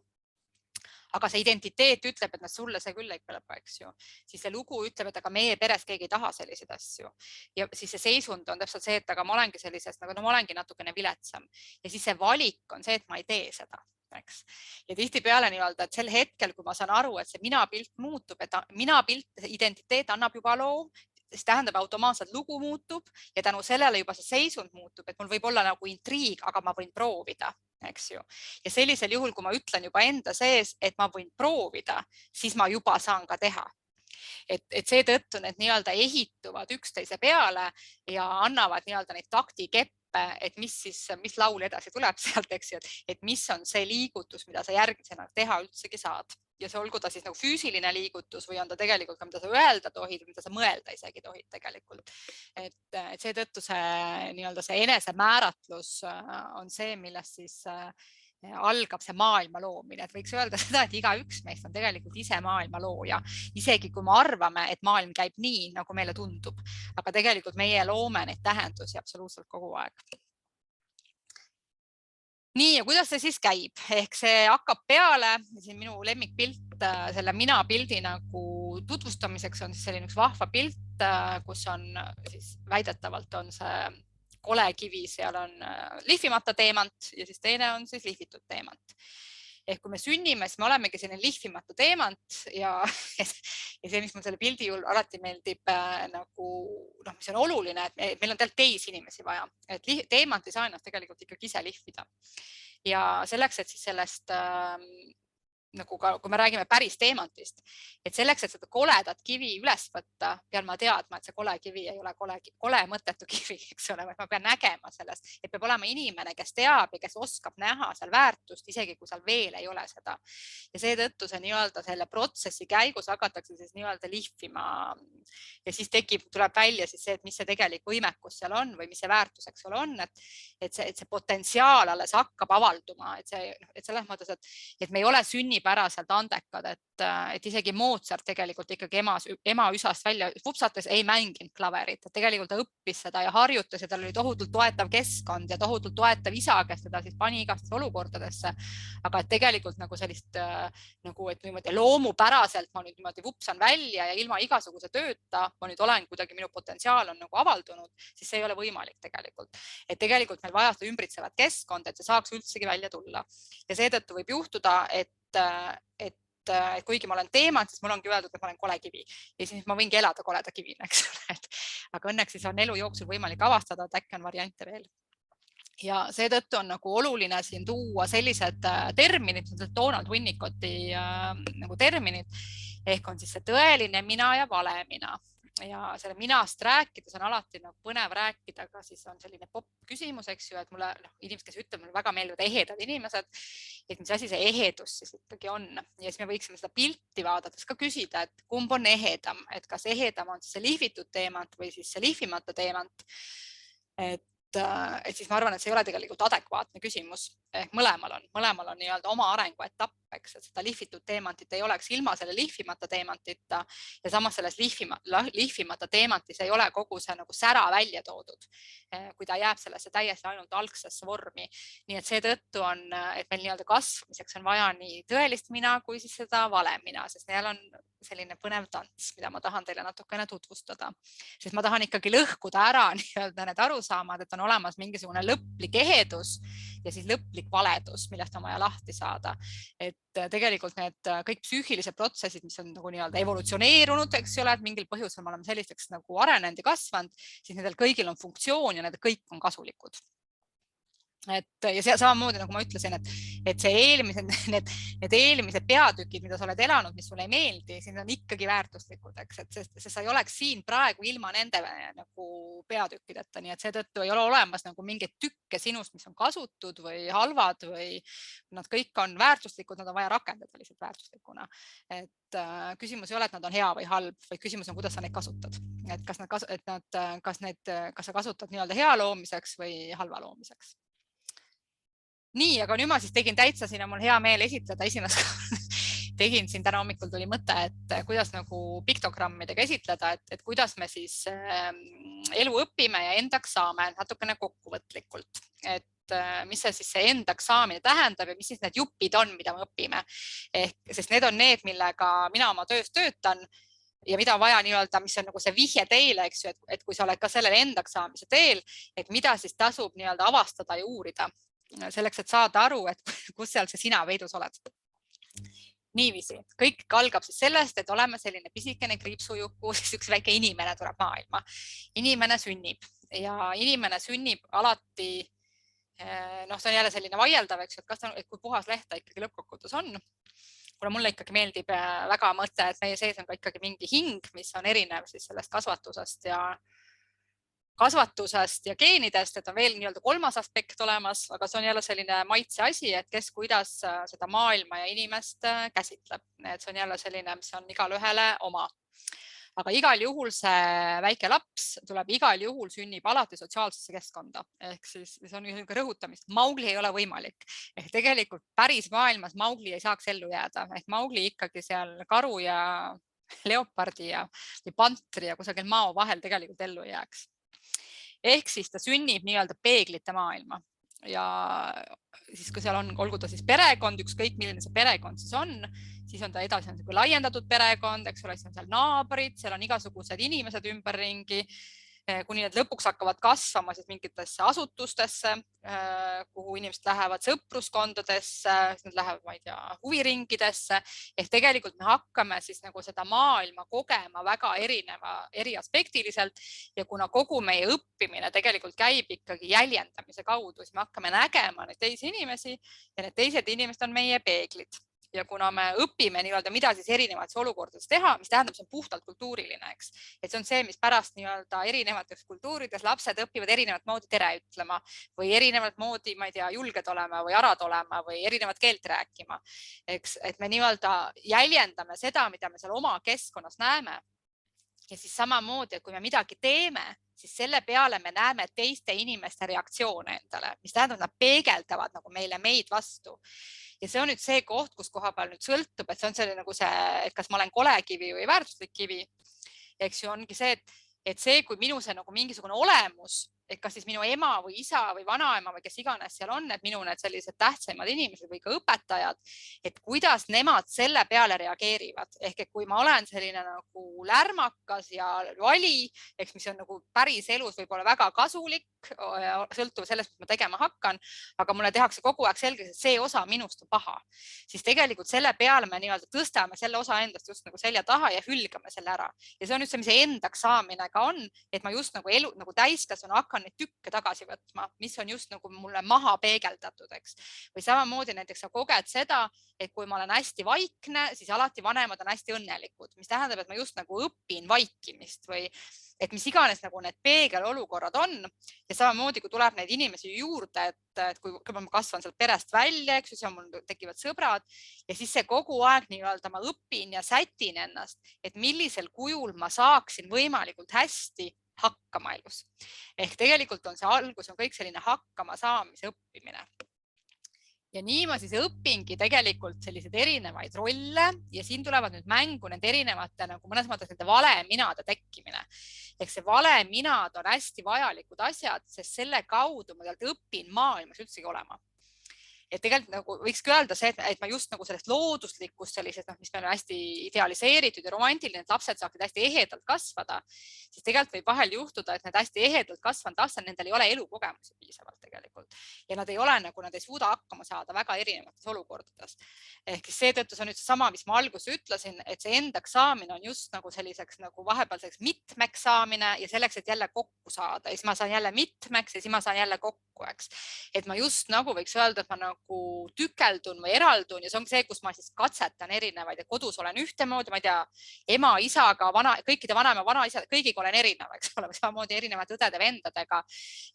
aga see identiteet ütleb, et sulle see küll ei kõlba, eks ju. Siis see lugu ütleb, et aga meie peres keegi ei taha selliseid asju. Ja siis see seisund on täpselt see, et aga ma olengi sellisest, nagu ma olengi natukene viletsam. Ja siis see valik on see, et ma ei tee seda. Eks. Ja tihtipeale nii-öelda, et sel hetkel, kui ma saan aru, et see mina-pilt muutub, et mina-pilt, identiteet annab juba loo, siis tähendab automaatselt lugu muutub ja tänu sellele juba see seisund muutub, et mul võib olla nagu intriig, aga ma võin proovida. Eks ju. Ja sellisel juhul, kui ma ütlen juba enda sees, et ma võin proovida, siis ma juba saan ka teha. Et seetõttu need nii-öelda ehituvad üksteise peale ja annavad nii-öelda neid taktikeppe, et mis laul edasi tuleb sealt, eks ju, et mis on see liigutus, mida sa järgmisena teha üldsegi saad. Ja see olgu ta siis nagu füüsiline liigutus või on ta tegelikult ka, mida sa öelda tohid, mida sa mõelda isegi tohid tegelikult. Et seetõttu see enesemääratlus on see, millest siis algab see maailma loomine. Et võiks öelda seda, et igaüks meist on tegelikult ise maailma looja. Isegi kui me arvame, et maailm käib nii, nagu meile tundub. Aga tegelikult meie loome neid tähendusi absoluutselt kogu aeg. Nii, ja kuidas see siis käib? Ehk see hakkab peale, siin minu lemmikpilt, selle mina-pildi nagu tutvustamiseks on siis selline üks vahva pilt, kus on siis väidetavalt on see kolekivi, seal on lihvimata teemant ja siis teine on siis lihvitud teemant. Ehk kui me sünnime, siis me olemegi selline lihvimatu teemant ja see, mis mul selle pildi juurde alati meeldib, nagu, mis on oluline, et meil on tegelikult teisi inimesi vaja, et teemant ei saa ennast tegelikult ikkagi ise lihvida. Ja selleks, et siis sellest, nagu ka, kui me räägime päris teemantist, et selleks, et seda koledat kivi üles võtta, pean ma teadma, et see kole kivi ei ole kole mõttetu kivi, eks ole, ma pean nägema sellest, et peab olema inimene, kes teab ja kes oskab näha seal väärtust, isegi kui seal veel ei ole seda. Ja seetõttu see nii-öelda selle protsessi käigus hakatakse siis nii-öelda lihvima ja siis tuleb välja siis see, et mis see tegelik võimekus seal on või mis see väärtuseks seal on, et see potentsiaal alles hakkab avalduma, et selles mõttes, et me ei ole sünnipäraselt andekad, et isegi Mozart tegelikult ikkagi ema üsast välja vupsates ei mänginud klaverit, et tegelikult ta õppis seda ja harjutas ja tal oli tohutult toetav keskkond ja tohutult toetav isa, kes teda siis pani igastesse olukordadesse. Aga et tegelikult nagu sellist, nagu, et niimoodi loomupäraselt ma nüüd niimoodi vupsan välja ja ilma igasuguse tööta ma nüüd olen kuidagi, minu potentsiaal on nagu avaldunud, siis see ei ole võimalik tegelikult. Et tegelikult meil vaja seda ümbritsevat keskkonda, et see saaks üldsegi välja tulla. Ja seetõttu võib juhtuda, et kuigi ma olen teemant, siis mul ongi öeldud, et ma olen kolekivi ja siis ma võingi elada koleda kivina, eks ole. Aga õnneks siis on elu jooksul võimalik avastada, et äkki on variante veel. Ja seetõttu on nagu oluline siin tuua sellised terminid, Donald Winnicotti nagu terminid, ehk on siis see tõeline mina ja vale mina. ja selle minast rääkides on alati nagu põnev rääkida, aga siis on selline popp küsimus, eks ju, et mulle inimesed, kes ütlevad, mulle väga meeldivad ehedad inimesed, et mis asi see ehedus siis ikkagi on. Ja siis me võiksime seda pilti vaadates ka küsida, et kumb on ehedam, et kas ehedam on see lihvitud teemant või siis see lihvimata teemant. Et siis ma arvan, et see ei ole tegelikult adekvaatne küsimus. Ehk mõlemal on nii-öelda oma arenguetapp, eks, et seda lihvitud teemantit ei oleks ilma selle lihvimata teemantita ja samas selles lihvimata teemantis ei ole kogu see nagu sära välja toodud, kui ta jääb sellesse täiesti ainult algsesse vormi. Nii et seetõttu on, et meil nii-öelda kasvamiseks on vaja nii tõelist mina kui siis seda vale mina, sest neil on selline põnev tants, mida ma tahan teile natukene tutvustada. Sest ma tahan ikkagi lõhkuda ära nii-öelda need arusaamad, et on olemas mingisugune lõplik ehedus ja siis lõplik valedus, millest on vaja lahti saada. Et tegelikult need kõik psüühilised protsessid, mis on nagu nii-öelda evolutsioneerunud, eks ole, et mingil põhjusel me oleme selliseks nagu arenenud ja kasvanud, siis nendel kõigil on funktsioon ja need kõik on kasulikud. Ja samamoodi, nagu ma ütlesin, et need eelmised peatükid, mida sa oled elanud, mis sulle ei meeldi, siis on ikkagi väärtuslikud, eks, et sa ei oleks siin praegu ilma nende nagu peatükkideta, nii et seetõttu ei ole olemas nagu mingeid tükke sinust, mis on kasutud või halvad või nad kõik on väärtuslikud, nad on vaja rakendada lihtsalt väärtuslikuna. Et küsimus ei ole, et nad on hea või halb, vaid küsimus on, kuidas sa neid kasutad. Et kas sa kasutad nii-öelda hea loomiseks või halva loomiseks. Nii, aga nüüd ma siis tegin täitsa siin, on mul hea meel esitleda esimest tegin siin täna hommikul tuli mõte, et kuidas nagu piktogrammidega esitleda, et kuidas me siis elu õpime ja endaks saame natukene kokkuvõtlikult. Et mis see siis see endaks saamine tähendab ja mis siis need jupid on, mida me õpime. Sest need on need, millega mina oma töös töötan ja mida on vaja nii-öelda, mis on nagu see vihje teile, eks ju, et kui sa oled ka sellele endaks saamise teel, et mida siis tasub nii-öelda avastada ja uurida. Selleks, et saada aru, et kus seal see sina veidus oled. Niiviisi, kõik algab siis sellest, et oleme selline pisikene kriipsujuku, siis üks väike inimene tuleb maailma. Inimene sünnib ja inimene sünnib alati, see on jälle selline vaieldav, eks, et kui puhas leht ta ikkagi lõppkokkuvõttes on. Kuna mulle ikkagi meeldib väga mõte, et meie sees on ka ikkagi mingi hing, mis on erinev siis sellest kasvatusest ja geenidest, et on veel nii-öelda kolmas aspekt olemas, aga see on jälle selline maitse asi, et kes kuidas seda maailma ja inimest käsitleb. Et see on jälle selline, mis on igale ühele oma. Aga igal juhul see väike laps tuleb igal juhul sünnib alati sotsiaalsesse keskkonda. Ehk siis see on rõhutamist. Maugli ei ole võimalik. Ehk tegelikult päris maailmas Maugli ei saaks ellu jääda. Ehk Maugli ikkagi seal karu ja leopardi ja pantri ja kusagil mao vahel tegelikult ellu ei jääks. Ehk siis ta sünnib nii-öelda peeglite maailma ja siis kui seal on, olgu ta siis perekond, ükskõik milline see perekond siis on ta edasi on laiendatud perekond, eks ole, siis on seal naabrid, seal on igasugused inimesed ümberringi, kuni need lõpuks hakkavad kasvama siis mingitesse asutustesse, kuhu inimesed lähevad sõpruskondadesse, nad lähevad, ma ei tea, huviringidesse. Ehk tegelikult me hakkame siis nagu seda maailma kogema väga eriaspektiliselt ja kuna kogu meie õppimine tegelikult käib ikkagi jäljendamise kaudu, siis me hakkame nägema neid teisi inimesi ja need teised inimesed on meie peeglid. Ja kuna me õpime nii-öelda, mida siis erinevates olukordades teha, mis tähendab, see on puhtalt kultuuriline, eks. Et see on see, mis pärast nii-öelda erinevates kultuurides lapsed õpivad erinevat moodi tere ütlema või erinevat moodi, ma ei tea, julged olema või arad olema või erinevat keelt rääkima. Eks, et me nii-öelda jäljendame seda, mida me seal oma keskkonnas näeme. Ja siis samamoodi, et kui me midagi teeme, siis selle peale me näeme teiste inimeste reaktsioone endale, mis tähendab, nad peegeldavad nagu meid vastu. Ja see on nüüd see koht, kus koha peal nüüd sõltub, et see on selline nagu see, et kas ma olen kolekivi või väärtuslik kivi. Eks ju ongi see, et see, kui minu see nagu mingisugune olemus, et kas siis minu ema või isa või vanaema või kes iganes seal on, et minu need sellised tähtsaimad inimesed või ka õpetajad, et kuidas nemad selle peale reageerivad. Ehk et kui ma olen selline nagu lärmakas ja vali, eks mis on nagu päris elus võib-olla väga kasulik, sõltuv sellest, mis ma tegema hakkan, aga mulle tehakse kogu aeg selgeks, et see osa minust on paha. Siis tegelikult selle peale me nii-öelda tõstame selle osa endast just nagu selja taha ja hülgame selle ära. Ja see on just see, mis endaks saamine ka on, et ma just nagu täiskasvanu hakkan neid tükke tagasi võtma, mis on just nagu mulle maha peegeldatud, eks. Või samamoodi näiteks sa koged seda, et kui ma olen hästi vaikne, siis alati vanemad on hästi õnnelikud, mis tähendab, et ma just nagu õpin vaikimist või et mis iganes nagu need peegelolukorrad on. Ja samamoodi, kui tuleb neid inimesi juurde, et kui ma kasvan sealt perest välja, eks ju, siis mul tekivad sõbrad ja siis see kogu aeg nii-öelda ma õpin ja sätin ennast, et millisel kujul ma saaksin võimalikult hästi hakkama elus. Ehk tegelikult on see algus, on kõik selline hakkama saamise õppimine. Ja nii ma siis õpingi tegelikult selliseid erinevaid rolle ja siin tulevad nüüd mängu need erinevate nagu mõnes mõttes nende valeminade tekkimine. Ehk see valeminad on hästi vajalikud asjad, sest selle kaudu ma õpin maailmas üldsegi olema. Et tegelikult nagu võikski öelda see, et ma just nagu sellest looduslikust sellisest, mis meil on hästi idealiseeritud ja romantiline, et lapsed saaksid hästi ehedalt kasvada, siis tegelikult võib vahel juhtuda, et need hästi ehedalt kasvanud lapsed, nendel ei ole elukogemusi piisavalt tegelikult. Ja nad ei ole nagu, nad ei suuda hakkama saada väga erinevates olukordades. Ehk seetõttu see on nüüd sama, mis ma alguses ütlesin, et see endaks saamine on just nagu selliseks nagu vahepealseks mitmeks saamine ja selleks, et jälle kokku saada. Ja siis ma saan jälle mitmeks ja siis ma saan jälle kokku, eks. Et ma just nagu võiks öelda, et ma nagu tükeldun või eraldun ja see on see, kus ma siis katsetan erinevaid ja kodus olen ühtemoodi, ma ei tea, ema, isaga, kõikide vanaema, vanaisa, kõigiga olen erinev, eks ole, samamoodi erinevate õdede-vendadega.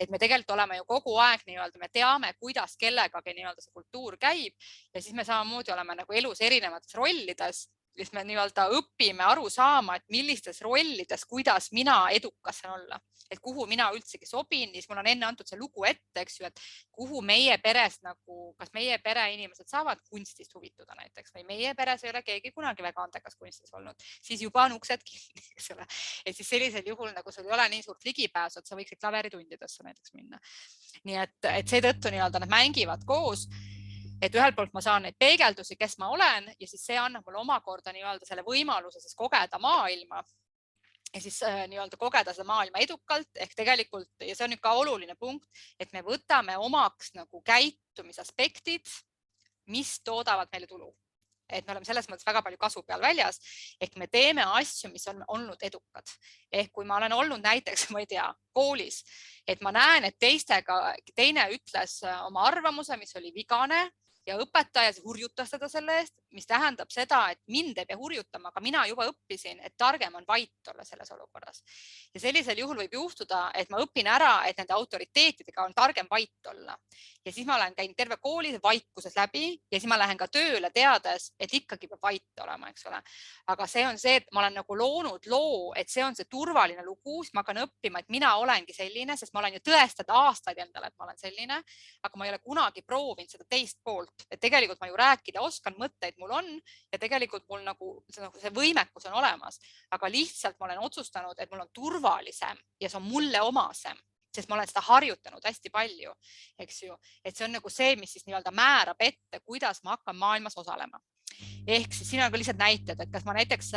Et me tegelikult oleme ju kogu aeg nii-öelda, me teame, kuidas kellegagi nii-öelda see kultuur käib ja siis me samamoodi oleme nagu elus erinevates rollides. Siis me nii-öelda õpime aru saama, et millistes rollides, kuidas mina edukas saan olla, et kuhu mina üldsegi sobin, siis mul on enne antud see lugu ette, eks ju, et kuhu meie peres nagu, kas meie pereinimesed saavad kunstist huvituda näiteks või meie peres ei ole keegi kunagi väga andekas kunstis olnud, siis juba on uksed kinni, eks ole. Et siis sellisel juhul nagu sul ei ole nii suurt ligipääsu, et sa võiksid klaveritundidesse näiteks minna. Nii et seetõttu nii-öelda nad mängivad koos. Et ühelt poolt ma saan neid peegeldusi, kes ma olen ja siis see annab mulle omakorda nii-öelda selle võimaluse siis kogeda maailma ja siis nii-öelda kogeda seda maailma edukalt ehk tegelikult ja see on nüüd ka oluline punkt, et me võtame omaks nagu käitumisaspektid, mis toodavad meile tulu. Et me oleme selles mõttes väga palju kasu peal väljas ehk me teeme asju, mis on olnud edukad. Ehk kui ma olen olnud näiteks, ma ei tea, koolis, et ma näen, et teine ütles oma arvamuse, mis oli vigane ja õpetaja hurjutas teda selle eest, mis tähendab seda, et mind ei pea hurjutama, aga mina juba õppisin, et targem on vait olla selles olukorras. Ja sellisel juhul võib juhtuda, et ma õpin ära, et nende autoriteetidega on targem vait olla. Ja siis ma olen käinud terve koolis vaikuses läbi ja siis ma lähen ka tööle teades, et ikkagi peab vait olema, eks ole. Aga see on see, et ma olen nagu loonud loo, et see on see turvaline lugu, siis ma hakkan õppima, et mina olengi selline, sest ma olen ju tõestanud aastaid endale, et ma olen selline, aga ma ei ole kunagi proovinud seda teist poolt. Et tegelikult ma ju rääkida oskan, mõtteid mul on ja tegelikult mul nagu see võimekus on olemas, aga lihtsalt ma olen otsustanud, et mul on turvalisem ja see on mulle omasem, sest ma olen seda harjutanud hästi palju, eks ju, et see on nagu see, mis siis nii-öelda määrab ette, kuidas ma hakkan maailmas osalema. Ehk siis siin on ka lihtsalt näited, et kas ma näiteks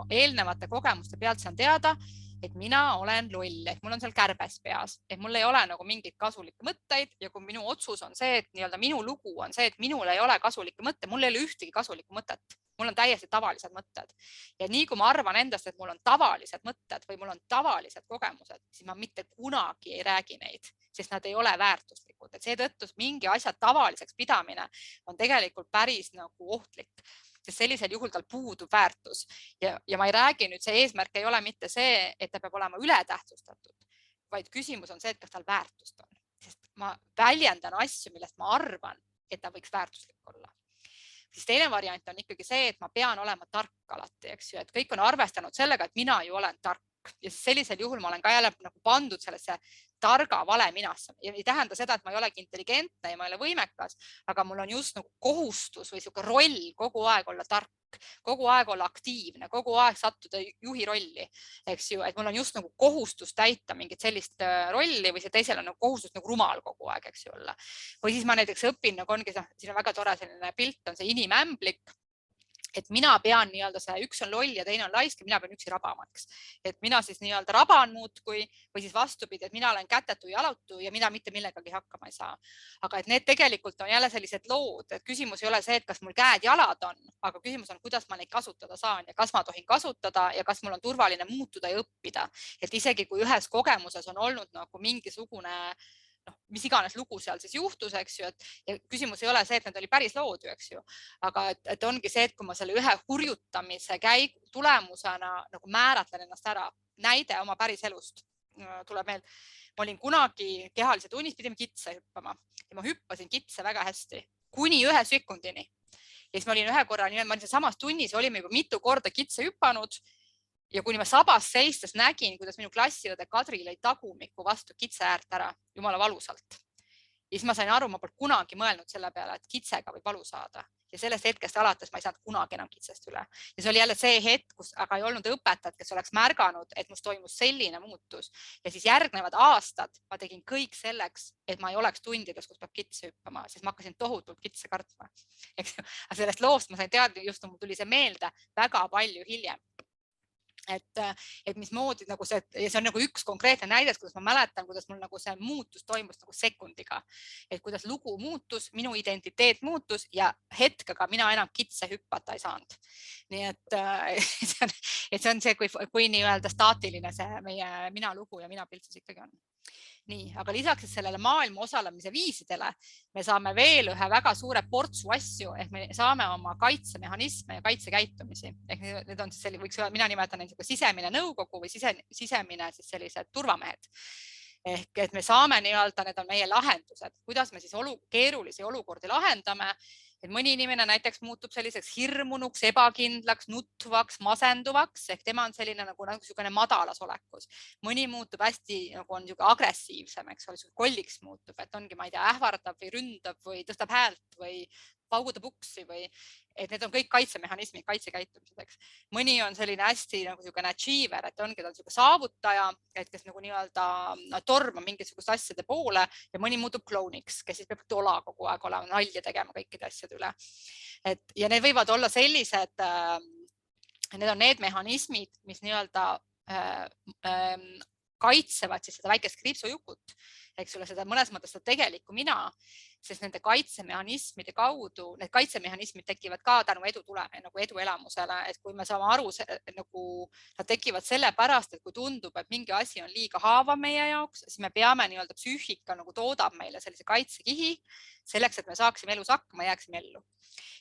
eelnevate kogemuste pealt saan teada, et mina olen loll, et mul on seal kärbes peas, et mul ei ole nagu mingeid kasulikke mõtteid ja kui minu otsus on see, et nii-öelda minu lugu on see, et minul ei ole kasulikke mõtteid, mul ei ole ühtegi kasulikku mõtet, mul on täiesti tavalised mõtted. Ja nii kui ma arvan endast, et mul on tavalised mõtted või mul on tavalised kogemused, siis ma mitte kunagi ei räägi neid, sest nad ei ole väärtuslikud. Et seetõttu mingi asja tavaliseks pidamine on tegelikult päris nagu ohtlik. Sest sellisel juhul tal puudub väärtus ja ma ei räägi nüüd, see eesmärk ei ole mitte see, et ta peab olema ületähtsustatud, vaid küsimus on see, et kas tal väärtust on, sest ma väljendan asju, millest ma arvan, et ta võiks väärtuslik olla. Siis teine variant on ikkagi see, et ma pean olema tark alati, eks ju, et kõik on arvestanud sellega, et mina ju olen tark ja sellisel juhul ma olen ka jälle nagu pandud sellesse targa valeminasse ja ei tähenda seda, et ma ei olegi intelligentne ja ma ei ole võimekas, aga mul on just nagu kohustus või sihuke roll kogu aeg olla tark, kogu aeg olla aktiivne, kogu aeg sattuda juhi rolli, eks ju, et mul on just nagu kohustus täita mingit sellist rolli või see teisel on nagu kohustus nagu rumal kogu aeg, eks ju olla. Või siis ma näiteks õpin, nagu ongi, siin on väga tore selline pilt, on see inimämblik, et mina pean nii-öelda see üks on loll ja teine on laisk ja mina pean üksi rabama, eks. Et mina siis nii-öelda raban muudkui või siis vastupidi, et mina olen kätetu ja jalutu ja mina mitte millegagi hakkama ei saa. Aga et need tegelikult on jälle sellised lood, et küsimus ei ole see, et kas mul käed-jalad on, aga küsimus on, kuidas ma neid kasutada saan ja kas ma tohin kasutada ja kas mul on turvaline muutuda ja õppida. Et isegi kui ühes kogemuses on olnud nagu mingisugune mis iganes lugu seal siis juhtus, eks ju, ja küsimus ei ole see, et need oli päris lood, eks ju, aga et ongi see, et kui ma selle ühe hurjutamise tulemusena nagu määratlen ennast ära, näide oma päris elust tuleb meil. Ma olin kunagi kehalise tunnis, pidime kitse hüppama ja ma hüppasin kitse väga hästi, kuni 1 sekundini. Ja siis ma olin ühe korra, ma olin samas tunnis, olime juba mitu korda kitse hüppanud ja kuni ma sabas seistes nägin, kuidas minu klassiõde Kadri lõi tagumiku vastu kitse äärt ära, jumala valusalt. Ja siis ma sain aru, ma pole kunagi mõelnud selle peale, et kitsega võib valu saada. Ja sellest hetkest alates ma ei saanud kunagi enam kitsest üle. Ja see oli jälle see hetk, kus aga ei olnud õpetajat, kes oleks märganud, et must toimus selline muutus. Ja siis järgnevad aastad ma tegin kõik selleks, et ma ei oleks tundides, kus peab kitse hüppama, sest ma hakkasin tohutult kitse kartma. Aga sellest loost ma sain teada, just mul tuli see meelde väga palju hiljem. Et mismoodi nagu see, ja see on nagu üks konkreetne näide, kuidas ma mäletan, kuidas mul nagu see muutus toimus nagu sekundiga, et kuidas lugu muutus, minu identiteet muutus ja hetkega mina enam kitse hüppata ei saanud. Nii et see on see, kui nii-öelda staatiline see meie mina lugu ja mina pilt siis ikkagi on. Nii, aga lisaks sellele maailma osalemise viisidele me saame veel ühe väga suure portsu asju, ehk me saame oma kaitsemehhanisme ja kaitsekäitumisi. Ehk need on siis võiks öelda, mina nimetan neid sisemine nõukogu või sisemine siis sellised turvamehed. Ehk et me saame nii-öelda, need on meie lahendused, kuidas me siis keerulisi olukordi lahendame. Et mõni inimene näiteks muutub selliseks hirmunuks, ebakindlaks, nutvaks, masenduvaks, ehk tema on selline nagu madalas olekus. Mõni muutub hästi, nagu on agressiivsem, eks ole, kolliks muutub, et ongi, ma ei tea, ähvardab või ründab või tõstab häält või paugutab uksi või, et need on kõik kaitsemehhanismid, kaitsekäitumised. Mõni on selline hästi nagu achiever, et ongi ta on saavutaja, et kes nagu nii-öelda tormab mingisugust asjade poole ja mõni muutub klouniks, kes siis peab tola kogu aeg olema, nalja tegema kõikide asjade üle. Ja need võivad olla sellised, need on need mehhanismid, mis nii-öelda kaitsevad siis seda väikest kriipsujukut, eks ole, seda mõnes mõttes seda tegelikku mina, sest nende kaitsemehhanismide kaudu, need kaitsemehhanismid tekivad ka tänu eduelamusele, et kui me saame aru, nagu nad tekivad sellepärast, et kui tundub, et mingi asi on liiga haava meie jaoks, siis me peame nii-öelda psüühika nagu toodab meile sellise kaitsekihi selleks, et me saaksime elus hakkama, jääksime ellu.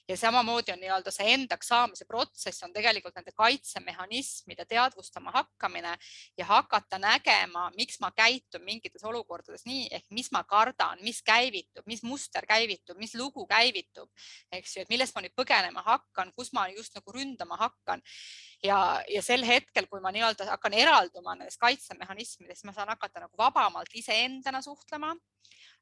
Ja samamoodi on nii-öelda see endaks saamise protsess on tegelikult nende kaitsemehhanismide teadvustama hakkamine ja hakata nägema, miks ma käitun mingites olukordades nii, ehk mis ma kardan, mis käivitub, mis muster käivitub, mis lugu käivitub, eks ju, et millest ma nüüd põgenema hakkan, kus ma just nagu ründama hakkan. Ja sel hetkel, kui ma nii-öelda hakkan eralduma nendest kaitsemehhanismidest, ma saan hakata nagu vabamalt iseendana suhtlema.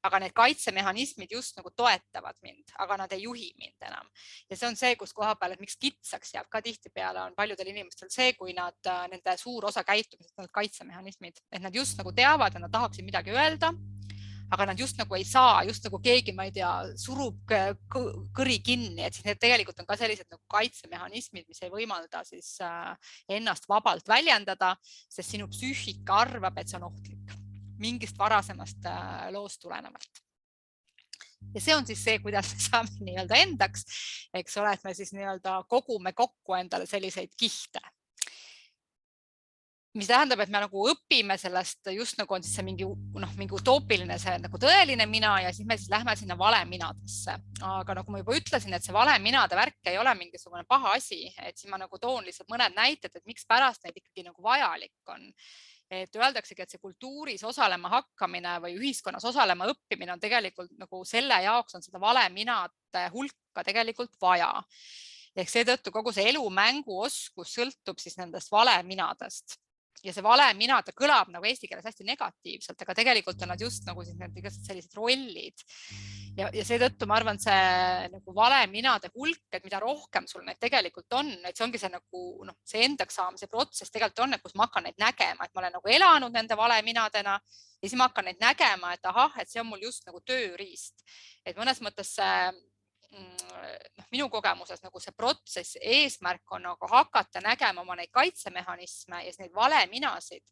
Aga need kaitsemehhanismid just nagu toetavad mind, aga nad ei juhi mind enam. Ja see on see, kus koha peal, et miks kitsaks jääb ka tihtipeale on paljudel inimestel see, kui nende suur osa käitumisest on kaitsemehhanismid, et nad just nagu teavad, et nad tahaksid midagi öelda, aga nad just nagu ei saa, just nagu keegi, ma ei tea, surub kõri kinni, et siis need tegelikult on ka sellised nagu kaitsemehhanismid, mis ei võimalda siis ennast vabalt väljendada, sest sinu psüühika arvab, et see on ohtlik mingist varasemast loost tulenevalt. Ja see on siis see, kuidas me saame nii-öelda endaks, eks ole, et me siis nii-öelda kogume kokku endale selliseid kihte. Mis tähendab, et me nagu õpime sellest just nagu on siis see mingi utoopiline, see nagu tõeline mina ja siis me siis lähme sinna valeminadesse. Aga nagu ma juba ütlesin, et see valeminade värk ei ole mingisugune paha asi, et siis ma nagu toon lihtsalt mõned näited, et miks pärast neid ikkagi nagu vajalik on. Et öeldaksegi, et see kultuuris osalema hakkamine või ühiskonnas osalema õppimine on tegelikult nagu selle jaoks on seda valeminade hulka tegelikult vaja. Ehk seetõttu kogu see elumängu oskus sõltub siis nendest valeminadest. Ja see valemina, ta kõlab nagu eesti keeles hästi negatiivselt, aga tegelikult on nad just nagu sellised rollid. Ja seetõttu ma arvan, see nagu valeminade hulk, et mida rohkem sul neid tegelikult on, et see ongi see nagu see endaks saamise protsess tegelikult on, et kus ma hakkan neid nägema, et ma olen nagu elanud nende valeminadena ja siis ma hakkan neid nägema, et ahah, et see on mul just nagu tööriist. Et mõnes mõttes minu kogemuses nagu see protsess eesmärk on nagu hakata nägema oma neid kaitsemehhanisme ja neid valeminasid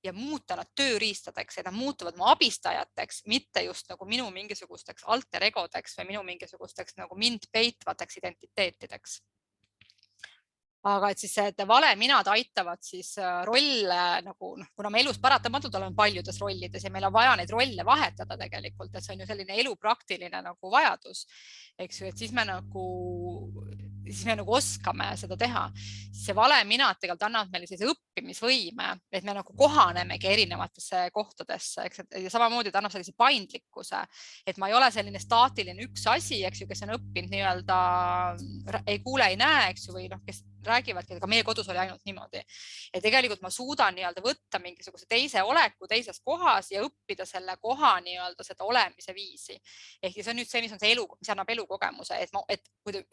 ja muuta nad tööriistadeks, et nad muutuvad mu abistajateks, mitte just nagu minu mingisugusteks alter egodeks või minu mingisugusteks nagu mind peitvateks identiteetideks. aga et siis et valeminad aitavad siis rolle nagu, kuna me elus paratamatult oleme paljudes rollides ja meil on vaja neid rolle vahetada tegelikult, et see on ju selline elupraktiline nagu vajadus, eks ju, et siis me nagu oskame seda teha. See valeminad tegelikult annavad meile sellise õppimisvõime, et me nagu kohanemegi erinevatesse kohtadesse, eks, ja samamoodi ta annab sellise paindlikkuse, et ma ei ole selline staatiline üks asi, eks ju, kes on õppinud nii-öelda ei kuule, ei näe, eks ju, või kes räägivadki, aga meie kodus oli ainult niimoodi. Ja tegelikult ma suudan nii-öelda võtta mingisuguse teise oleku teises kohas ja õppida selle koha nii-öelda seda olemise viisi. Ehk see on nüüd see, mis on see elu, mis annab elukogemuse, et kui te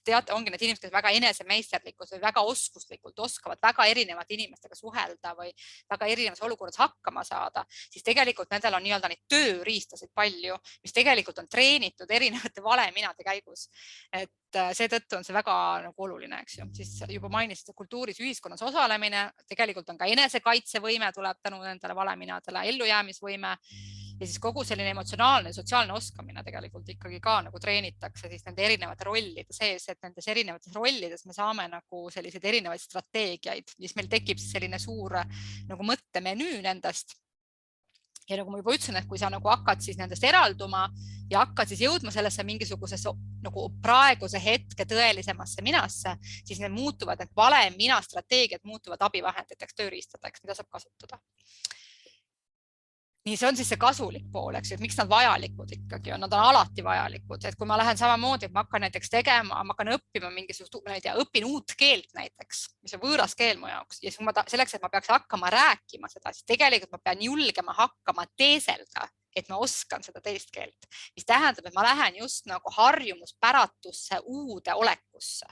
teate, ongi need inimesed, kes väga enesemeisterlikud või väga oskuslikult oskavad väga erinevate inimestega suhelda või väga erinevas olukorras hakkama saada, siis tegelikult nendel on nii-öelda neid tööriistasid palju, mis tegelikult on treenitud erinevate valeminade käigus. Et seetõttu on see väga nagu oluline, eks ju. Siis juba mainisid kultuuris ühiskonnas osalemine, tegelikult on ka enesekaitsevõime tuleb tänu nendele valeminadele, ellujäämisvõime ja siis kogu selline emotsionaalne ja sotsiaalne oskamine tegelikult ikkagi ka nagu treenitakse siis nende erinevate rollide sees, et nendes erinevates rollides me saame nagu selliseid erinevaid strateegiaid, siis meil tekib selline suur nagu mõttemenüü nendest. Ja nagu ma juba ütlesin, et kui sa nagu hakkad siis nendest eralduma ja hakkad siis jõudma sellesse mingisugusesse nagu praeguse hetke tõelisemasse minasse, siis need muutuvad, need valemina strateegiad muutuvad abivahenditeks, tööriistadeks, mida saab kasutada. Nii see on siis see kasulik pool, eks ju, et miks nad vajalikud ikkagi on, nad on alati vajalikud, et kui ma lähen samamoodi, et ma hakkan näiteks tegema, ma hakkan õppima mingisugust, ma ei tea, õpin uut keelt näiteks, mis on võõras keel mu jaoks ja selleks, et ma peaks hakkama rääkima seda, siis tegelikult ma pean julgema hakkama teeselda, et ma oskan seda teist keelt, mis tähendab, et ma lähen just nagu harjumuspäratusse uude olekusse.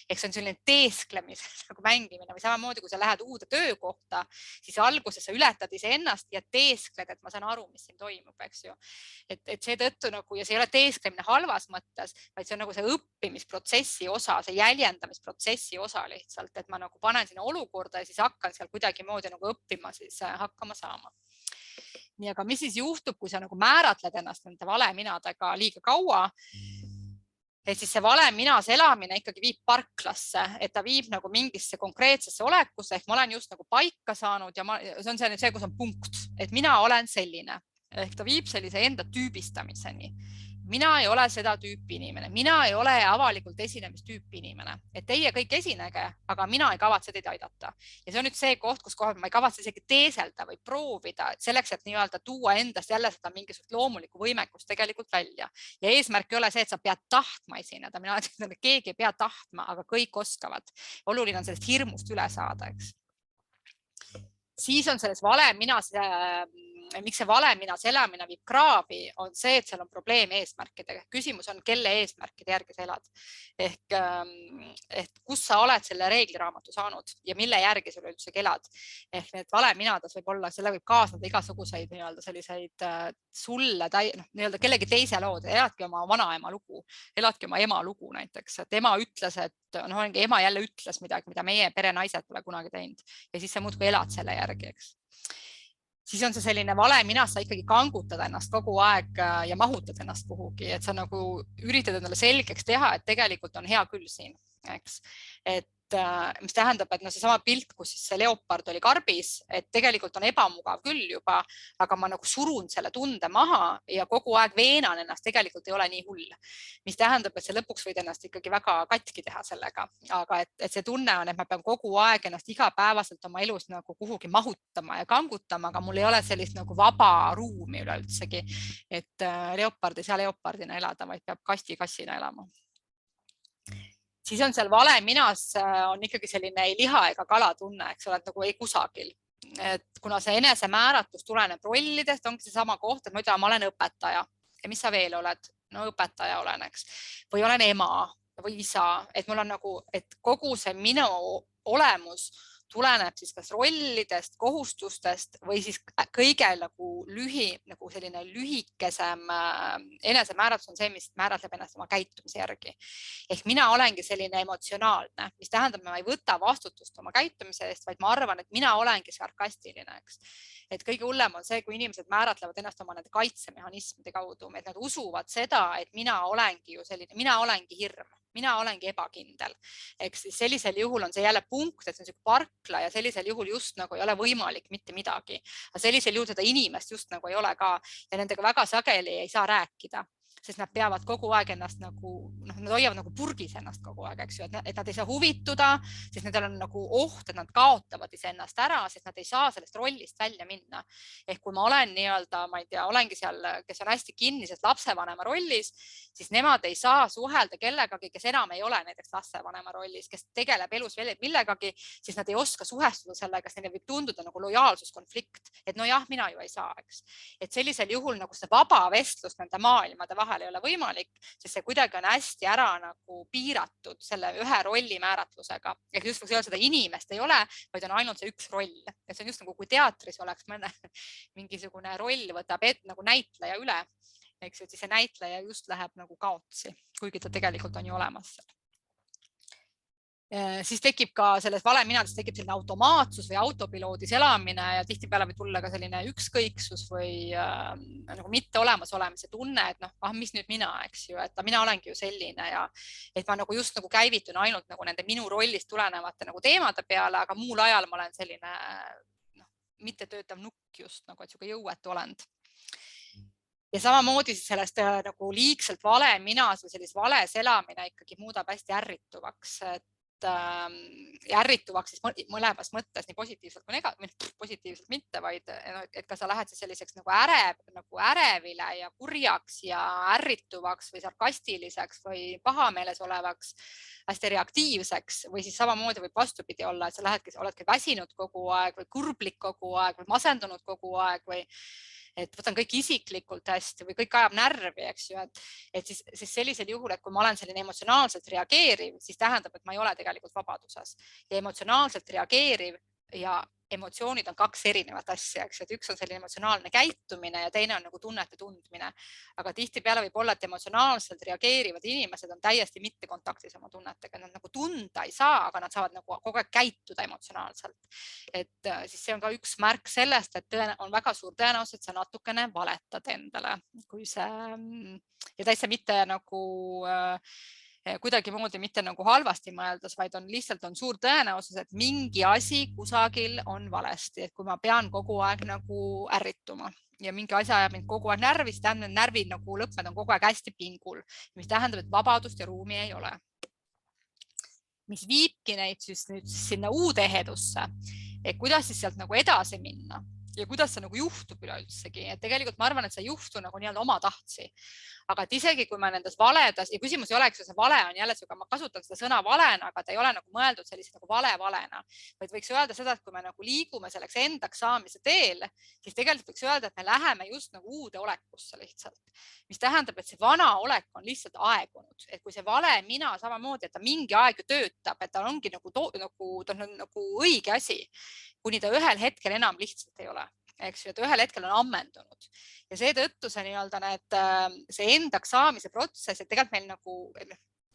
Ehk see on selline teesklemise nagu mängimine või samamoodi, kui sa lähed uude töökohta, siis alguses sa ületad iseennast ja teeskled, et ma saan aru, mis siin toimub, eks ju. Et seetõttu nagu, ja see ei ole teesklemine halvas mõttes, vaid see on nagu see õppimisprotsessi osa, see jäljendamisprotsessi osa lihtsalt, et ma nagu panen sinna olukorda ja siis hakkan seal kuidagimoodi nagu õppima siis hakkama saama. Nii, aga mis siis juhtub, kui sa nagu määratled ennast nende valeminadega liiga kaua? Et siis see valeminas elamine ikkagi viib parklasse, et ta viib nagu mingisse konkreetsesse olekusse, ehk ma olen just nagu paika saanud ja see on see, kus on punkt, et mina olen selline, ehk ta viib sellise enda tüübistamiseni. Mina ei ole seda tüüpi inimene, mina ei ole avalikult esinemistüüpi inimene, et teie kõik esinege, aga mina ei kavatse teid aidata. Ja see on nüüd see koht, kus kohal ma ei kavatse isegi teeselda või proovida selleks, et nii-öelda tuua endast jälle seda mingisugust loomulikku võimekust tegelikult välja. Ja eesmärk ei ole see, et sa pead tahtma esineda, mina ütlen, et keegi ei pea tahtma, aga kõik oskavad. Oluline on sellest hirmust üle saada, eks. Siis on selles valeminas miks see valeminas elamine viib kraavi, on see, et seal on probleem eesmärkidega. Küsimus on, kelle eesmärkide järgi sa elad. Ehk kus sa oled selle reegliraamatu saanud ja mille järgi sul üldse elad. Ehk need valeminades võib olla, selle võib kaasneda igasuguseid nii-öelda selliseid sulle, nii-öelda kellegi teise lood, eladki oma vanaema lugu, eladki oma ema lugu näiteks, et ema ütles, et ema jälle ütles midagi, mida meie perenaised pole kunagi teinud ja siis sa muudkui elad selle järgi, eks. Siis on see selline valeminas, sa ikkagi kangutad ennast kogu aeg ja mahutad ennast kuhugi, et sa nagu üritad endale selgeks teha, et tegelikult on hea küll siin, eks. Et mis tähendab, et seesama pilt, kus siis see leopard oli karbis, et tegelikult on ebamugav küll juba, aga ma nagu surun selle tunde maha ja kogu aeg veenan ennast, tegelikult ei ole nii hull. Mis tähendab, et see lõpuks võid ennast ikkagi väga katki teha sellega, aga et see tunne on, et ma pean kogu aeg ennast igapäevaselt oma elus nagu kuhugi mahutama ja kangutama, aga mul ei ole sellist nagu vaba ruumi üleüldsegi, et leopard ei saa leopardina elada, vaid peab kasti kassina elama. Siis on seal valeminas on ikkagi selline ei liha ega kala tunne, eks ole, nagu ei kusagil. Et kuna see enesemääratus tuleneb rollidest, ongi see sama koht, et ma ütlen, ma olen õpetaja ja mis sa veel oled? No õpetaja olen, eks. Või olen ema või isa, et mul on nagu, et kogu see minu olemus tuleneb siis kas rollidest, kohustustest või siis kõige nagu selline lühikesem enesemääratus on see, mis määratleb ennast oma käitumise järgi. Ehk mina olengi selline emotsionaalne, mis tähendab, et ma ei võta vastutust oma käitumise eest, vaid ma arvan, et mina olengi sarkastiline, eks. Et kõige hullem on see, kui inimesed määratlevad ennast oma nende kaitsemehhanismide kaudu, et nad usuvad seda, et mina olengi ju selline, mina olengi hirm. mina olengi ebakindel. Ehk siis sellisel juhul on see jälle punkt, et see on selline parkla ja sellisel juhul just nagu ei ole võimalik mitte midagi. Aga sellisel juhul seda inimest just nagu ei ole ka ja nendega väga sageli ei saa rääkida, sest nad peavad kogu aeg ennast nagu, nad hoiavad nagu purgis ennast kogu aeg, eks ju, et nad ei saa huvituda, sest nendel on nagu oht, et nad kaotavad iseennast ära, sest nad ei saa sellest rollist välja minna. Ehk kui ma olen nii-öelda, ma ei tea, olengi seal, kes on hästi kinnises lapsevanema rollis, siis nemad ei saa suhelda kellegagi, kes enam ei ole näiteks lapsevanema rollis, kes tegeleb elus millegagi, siis nad ei oska suhestuda sellega, sest neile võib tunduda nagu lojaalsuskonflikt, et no jah, mina ju ei saa, eks. Et sellisel juhul nagu see vaba vestlus nende maailmade vahel ei ole võimalik, sest see kuidagi on hästi ära nagu piiratud selle ühe rolli määratlusega. Ehk just võiks öelda, seda inimest ei ole, vaid on ainult see üks roll. Ja see on just nagu, kui teatris oleks mingisugune roll võtab nagu näitleja üle, eks ju, siis see näitleja just läheb nagu kaotsi, kuigi ta tegelikult on ju olemas seal. Siis tekib ka selles valeminades tekib selline automaatsus või autopiloodis elamine ja tihtipeale võib tulla ka selline ükskõiksus või nagu mitte olemasolemise tunne, et noh, mis nüüd mina, eks ju, et mina olengi ju selline ja et ma nagu just nagu käivitun ainult nagu nende minu rollist tulenevate nagu teemade peale, aga muul ajal ma olen selline mitte töötav nukk just nagu, et sihuke jõuetu olend. Ja samamoodi siis sellest nagu liigselt valeminaas või sellist vales elamine ikkagi muudab hästi ärrituvaks, ärrituvaks siis mõlemas mõttes nii positiivselt kui positiivselt mitte, vaid et ka sa lähed siis selliseks nagu ärevile ja kurjaks ja ärrituvaks või sarkastiliseks või pahameeles olevaks, hästi reaktiivseks või siis samamoodi võib vastupidi olla, et sa oledki väsinud kogu aeg või kurblik kogu aeg või masendunud kogu aeg või et võtan kõik isiklikult hästi või kõik ajab närvi, eks ju, et siis sellisel juhul, et kui ma olen selline emotsionaalselt reageeriv, siis tähendab, et ma ei ole tegelikult vabaduses ja emotsionaalselt reageeriv ja emotsioonid on kaks erinevat asja, eks, et üks on selline emotsionaalne käitumine ja teine on nagu tunnete tundmine. Aga tihtipeale võib olla, et emotsionaalselt reageerivad inimesed on täiesti mitte kontaktis oma tunnetega, nad nagu tunda ei saa, aga nad saavad nagu kogu aeg käituda emotsionaalselt. Et siis see on ka üks märk sellest, et on väga suur tõenäosus, et sa natukene valetad endale, kui see ja täitsa mitte nagu kuidagimoodi mitte nagu halvasti mõeldes, vaid lihtsalt on suur tõenäosus, et mingi asi kusagil on valesti, et kui ma pean kogu aeg nagu ärrituma ja mingi asja ajab mind kogu aeg närvi, siis tähendab, et närvid nagu lõpmed on kogu aeg hästi pingul, mis tähendab, et vabadust ja ruumi ei ole. Mis viibki neid siis nüüd sinna uude ehedusse, et kuidas siis sealt nagu edasi minna ja kuidas see nagu juhtub üleüldsegi, et tegelikult ma arvan, et see ei juhtu nagu nii-öelda oma tahtsi. Aga et isegi kui ma nendes valedas ja küsimus ei oleks, see vale on jälle, ma kasutan seda sõna valena, aga ta ei ole nagu mõeldud sellise nagu valena, vaid võiks öelda seda, et kui me nagu liigume selleks endaks saamise teel, siis tegelikult võiks öelda, et me läheme just nagu uude olekusse lihtsalt, mis tähendab, et see vana olek on lihtsalt aegunud, et kui see vale mina samamoodi, et ta mingi aeg ju töötab, et ta ongi nagu õige asi, kuni ta ühel hetkel enam lihtsalt ei ole. Eks ju, et ühel hetkel on ammendunud ja seetõttu see see endaks saamise protsess, et tegelikult meil nagu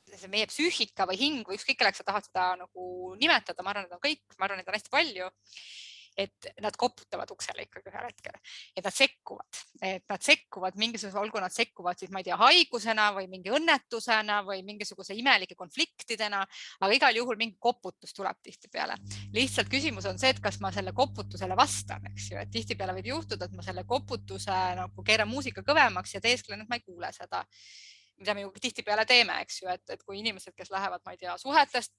see meie psüühika või hing või ükskõik kelleks sa tahad seda nagu nimetada, ma arvan, et on kõik, ma arvan, et on hästi palju, et nad koputavad uksele ikkagi ühel hetkel, et nad sekkuvad mingisuguse, olgu nad sekkuvad siis, ma ei tea, haigusena või mingi õnnetusena või mingisuguse imelike konfliktidena, aga igal juhul mingi koputus tuleb tihtipeale. Lihtsalt küsimus on see, et kas ma selle koputusele vastan, eks ju, et tihtipeale võib juhtuda, et ma selle koputuse nagu keeran muusika kõvemaks ja teesklen, et ma ei kuule seda, mida me ju tihtipeale teeme, eks ju, et kui inimesed, kes lähevad, ma ei tea, suhetest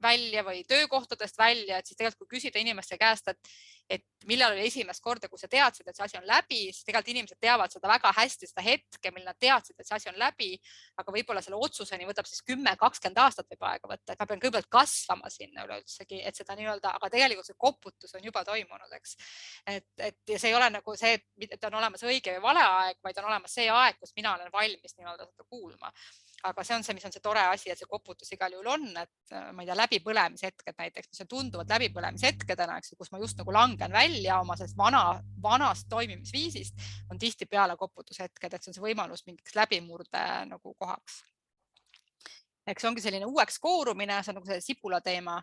välja või töökohtadest välja, et siis tegelikult kui küsida inimeste käest, et millal oli esimest korda, kui sa teadsid, et see asi on läbi, siis tegelikult inimesed teavad seda väga hästi, seda hetke, mil nad teadsid, et see asi on läbi, aga võib-olla selle otsuseni võtab siis 10-20 aastat võib aega võtta, et ma pean kõigepealt kasvama sinna üleüldsegi, et seda nii-öelda, aga tegelikult see koputus on juba toimunud, eks. Ja see ei ole nagu see, et on olemas õige või vale aeg, vaid on olemas see aeg, kus mina olen valmis nii-öelda seda kuulma. Aga see on see, mis on see tore asi, et see koputus igal juhul on, et ma ei tea, läbipõlemishetked näiteks, mis on tunduvad läbipõlemishetkedena, kus ma just nagu langen välja oma sellest vanast toimimisviisist, on tihtipeale koputushetked, et see on see võimalus mingiks läbimurde nagu kohaks. Eks see ongi selline uueks koorumine, see on nagu see sibula teema,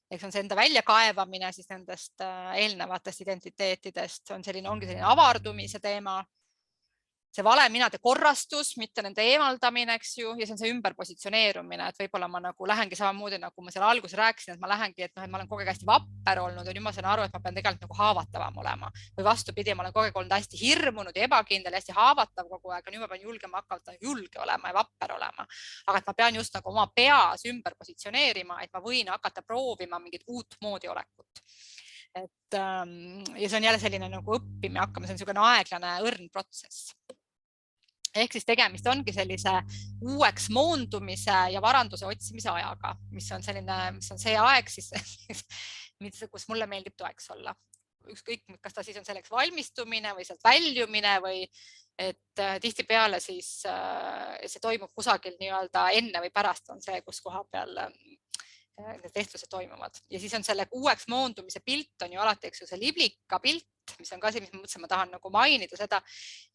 eks on see enda väljakaevamine siis nendest eelnevatest identiteetidest, ongi selline avardumise teema. see valeminade korrastus, mitte nende eemaldamine, eks ju, ja see on see ümberpositsioneerumine, et võib-olla ma nagu lähengi samamoodi, nagu ma seal alguses rääkisin, et ma lähengi, et ma olen kogu aeg hästi vapper olnud ja nüüd ma saan aru, et ma pean tegelikult nagu haavatavam olema või vastupidi, ma olen kogu aeg olnud hästi hirmunud ja ebakindel, hästi haavatav kogu aeg ja nüüd ma pean julgema hakata julge olema ja vapper olema. Aga et ma pean just nagu oma peas ümber positsioneerima, et ma võin hakata proovima mingit uut moodi olekut. Ja see on jälle selline nagu õppima hakkama, see on niisugune aeglane õrn protsess. Ehk siis tegemist ongi sellise uueks moondumise ja varanduse otsimise ajaga, mis on see aeg, kus mulle meeldib toeks olla. Ükskõik, kas ta siis on selleks valmistumine või sealt väljumine või et tihtipeale siis see toimub kusagil nii-öelda enne või pärast on see, kus koha peal need vestlused toimuvad. Ja siis on selle uueks moondumise pilt on ju alati, eks ju, see liblika pilt, mis on ka see, mis ma mõtlesin, ma tahan nagu mainida seda,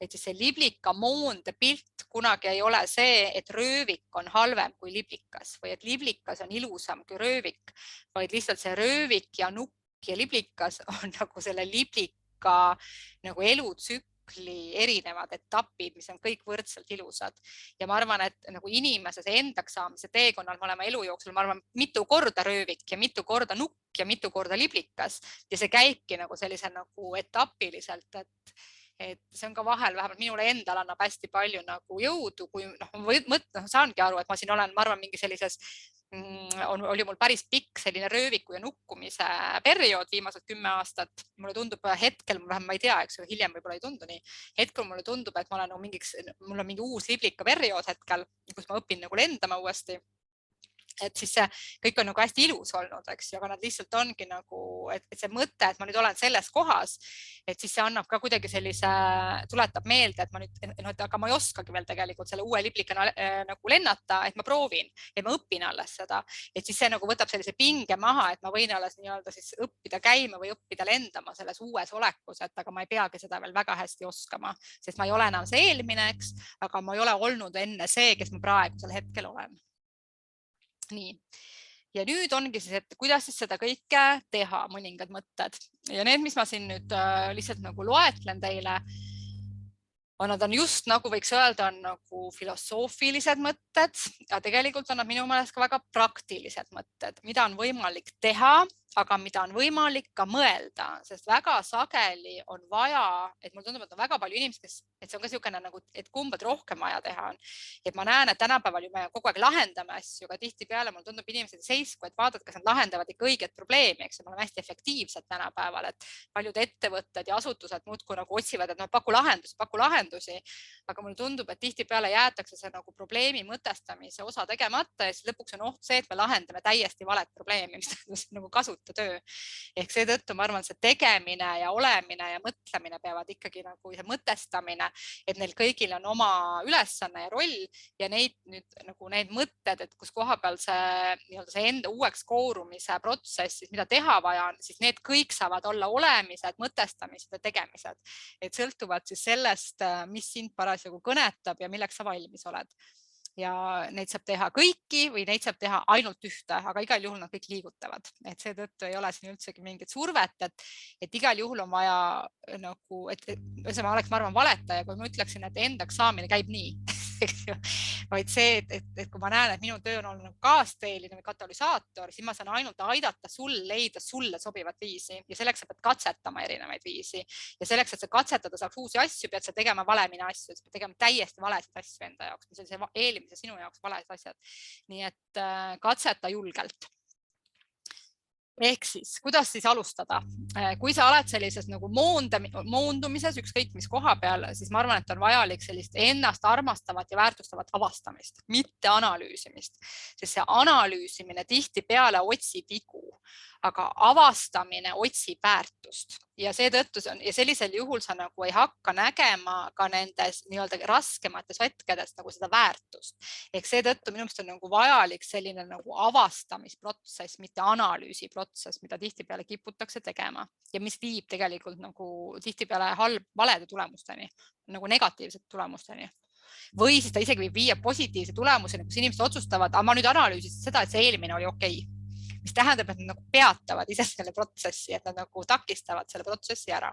et siis see liblika moonde pilt kunagi ei ole see, et röövik on halvem kui liblikas või et liblikas on ilusam kui röövik, vaid lihtsalt see röövik ja nukk ja liblikas on nagu selle liblika nagu elutsükli erinevad etapid, mis on kõik võrdselt ilusad. Ja ma arvan, et nagu inimese endaks saamise teekonnal me oleme elu jooksul, ma arvan, mitu korda röövik ja mitu korda nukk ja mitu korda liblikas ja see käibki nagu sellise nagu etapiliselt, et see on ka vahel, vähemalt minule endal annab hästi palju nagu jõudu, kui saangi aru, et ma siin olen, ma arvan, mingi sellises oli mul päris pikk selline rööviku ja nukkumise periood viimased 10 aastat. Mulle tundub hetkel, vähem ma ei tea, eks hiljem võib-olla ei tundu nii. Hetkel mulle tundub, et mul on mingi uus liblika periood hetkel, kus ma õpin nagu lendama uuesti. Et siis see kõik on nagu hästi ilus olnud, eks ju, aga nad lihtsalt ongi nagu, et see mõte, et ma nüüd olen selles kohas, et siis see annab ka kuidagi sellise, tuletab meelde, et ma nüüd, aga ma ei oskagi veel tegelikult selle uue liblikana nagu lennata, et ma proovin ja ma õpin alles seda, et siis see nagu võtab sellise pinge maha, et ma võin alles nii-öelda siis õppida käima või õppida lendama selles uues olekus, et aga ma ei peagi seda veel väga hästi oskama, sest ma ei ole enam see eelmine, eks, aga ma ei ole olnud enne see, kes ma praegusel hetkel olen. Nii. Ja nüüd ongi siis, et kuidas siis seda kõike teha, mõningad mõtted. Ja need, mis ma siin nüüd lihtsalt nagu loetlen teile, nad on just nagu võiks öelda, on nagu filosoofilised mõtted, ja tegelikult on nad minu meelest ka väga praktilised mõtted, mida on võimalik teha, aga mida on võimalik ka mõelda, sest väga sageli on vaja, et mul tundub, et on väga palju inimesi, et see on ka niisugune nagu, et kumbad rohkem vaja teha on. Et ma näen, et tänapäeval ju me kogu aeg lahendame asju, aga tihtipeale mul tundub inimesed seisku, et vaadata, kas nad lahendavad ikka õiget probleemi, eks me oleme hästi efektiivsed tänapäeval, et paljud ettevõtted ja asutused muudkui nagu otsivad, et paku lahendusi, aga mulle tundub, et tihtipeale jäetakse see nagu probleemi mõtestamise osa tegemata ja siis lõpuks on oht see, et me lahendame täiesti valet probleemi, mis nagu kasutab töö. Ehk seetõttu ma arvan, see tegemine ja olemine ja mõtlemine peavad ikkagi nagu see mõtestamine, et neil kõigil on oma ülesanne ja roll ja neid nüüd nagu need mõtted, et kus koha peal see enda uueks koorumise protsessis, mida teha vaja on, siis need kõik saavad olla olemised, mõtestamised ja tegemised. Et sõltuvad siis sellest, mis sind parasjagu kõnetab ja milleks sa valmis oled. Ja neid saab teha kõiki või neid saab teha ainult ühte, aga igal juhul nad kõik liigutavad. Et seetõttu ei ole siin üldsegi mingit survet, et igal juhul on vaja nagu, et ma oleks, ma arvan, valetaja, kui ma ütleksin, et endaks saamine käib nii. Vaid see, et kui ma näen, et minu töö on olnud kaasteeline või katalüsaator, siis ma saan ainult aidata sul leida sulle sobivat viisi ja selleks sa pead katsetama erinevaid viisi ja selleks, et sa katsetada saaks uusi asju, pead sa tegema valemina asju, sa pead tegema täiesti valesid asju enda jaoks, mis on see eelmise sinu jaoks valesed asjad. Nii et katseta julgelt. Ehk siis, kuidas siis alustada? Kui sa oled sellises nagu moondumises, ükskõik mis koha peal, siis ma arvan, et on vajalik sellist ennast armastavat ja väärtustavat avastamist, mitte analüüsimist. Sest see analüüsimine tihtipeale otsib vigu, aga avastamine otsib väärtust. Ja seetõttu ja sellisel juhul sa nagu ei hakka nägema ka nendes nii-öelda raskemates hetkedes nagu seda väärtust. Ehk seetõttu minu meelest on nagu vajalik selline nagu avastamisprotsess, mitte analüüsiprotsess, mida tihtipeale kiputakse tegema ja mis viib tegelikult nagu tihtipeale valede tulemusteni, nagu negatiivsete tulemusteni. Või siis ta isegi võib viia positiivse tulemuseni, kus inimesed otsustavad, aga ma nüüd analüüsisin seda, et see eelmine oli okei. Mis tähendab, et nad nagu peatavad ise selle protsessi, et nad nagu takistavad selle protsessi ära.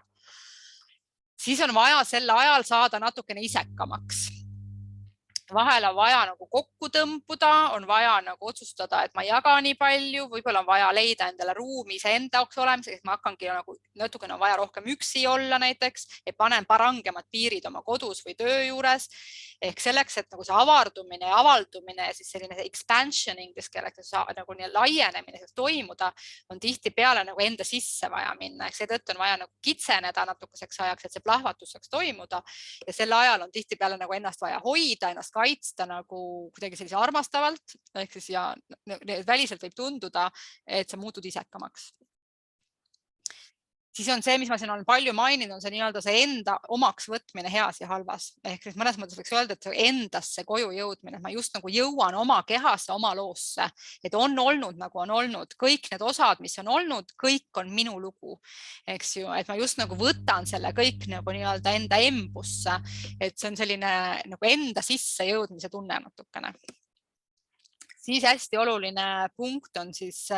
Siis on vaja sel ajal saada natukene isekamaks. Vahel on vaja nagu kokku tõmbuda, on vaja nagu otsustada, et ma ei jaga nii palju, võib-olla on vaja leida endale ruumi iseenda jaoks olemiseks, et ma hakkangi nagu natukene on vaja rohkem üksi olla näiteks, et panen rangemad piirid oma kodus või töö juures. Ehk selleks, et nagu see avardumine ja avaldumine ja siis selline expansion inglise keeles nagu laienemine toimuda, on tihtipeale nagu enda sisse vaja minna. Ehk seetõttu on vaja nagu kitseneda natukeseks ajaks, et see plahvatus saaks toimuda. Ja sel ajal on tihtipeale nagu ennast vaja hoida, ennast kaitsta nagu kuidagi sellise armastavalt. Ehk siis ja väliselt võib tunduda, et sa muutud isekamaks. Siis on see, mis ma siin olen palju maininud, on see nii-öelda see enda omaks võtmine heas ja halvas. Ehk siis mõnes mõttes võiks öelda, et endasse koju jõudmine, et ma just nagu jõuan oma kehasse, oma loosse, et on olnud nagu on olnud. Kõik need osad, mis on olnud, kõik on minu lugu. Eks ju, et ma just nagu võtan selle kõik nagu nii-öelda enda embusse, et see on selline nagu enda sisse jõudmise tunne natukene. Siis hästi oluline punkt on siis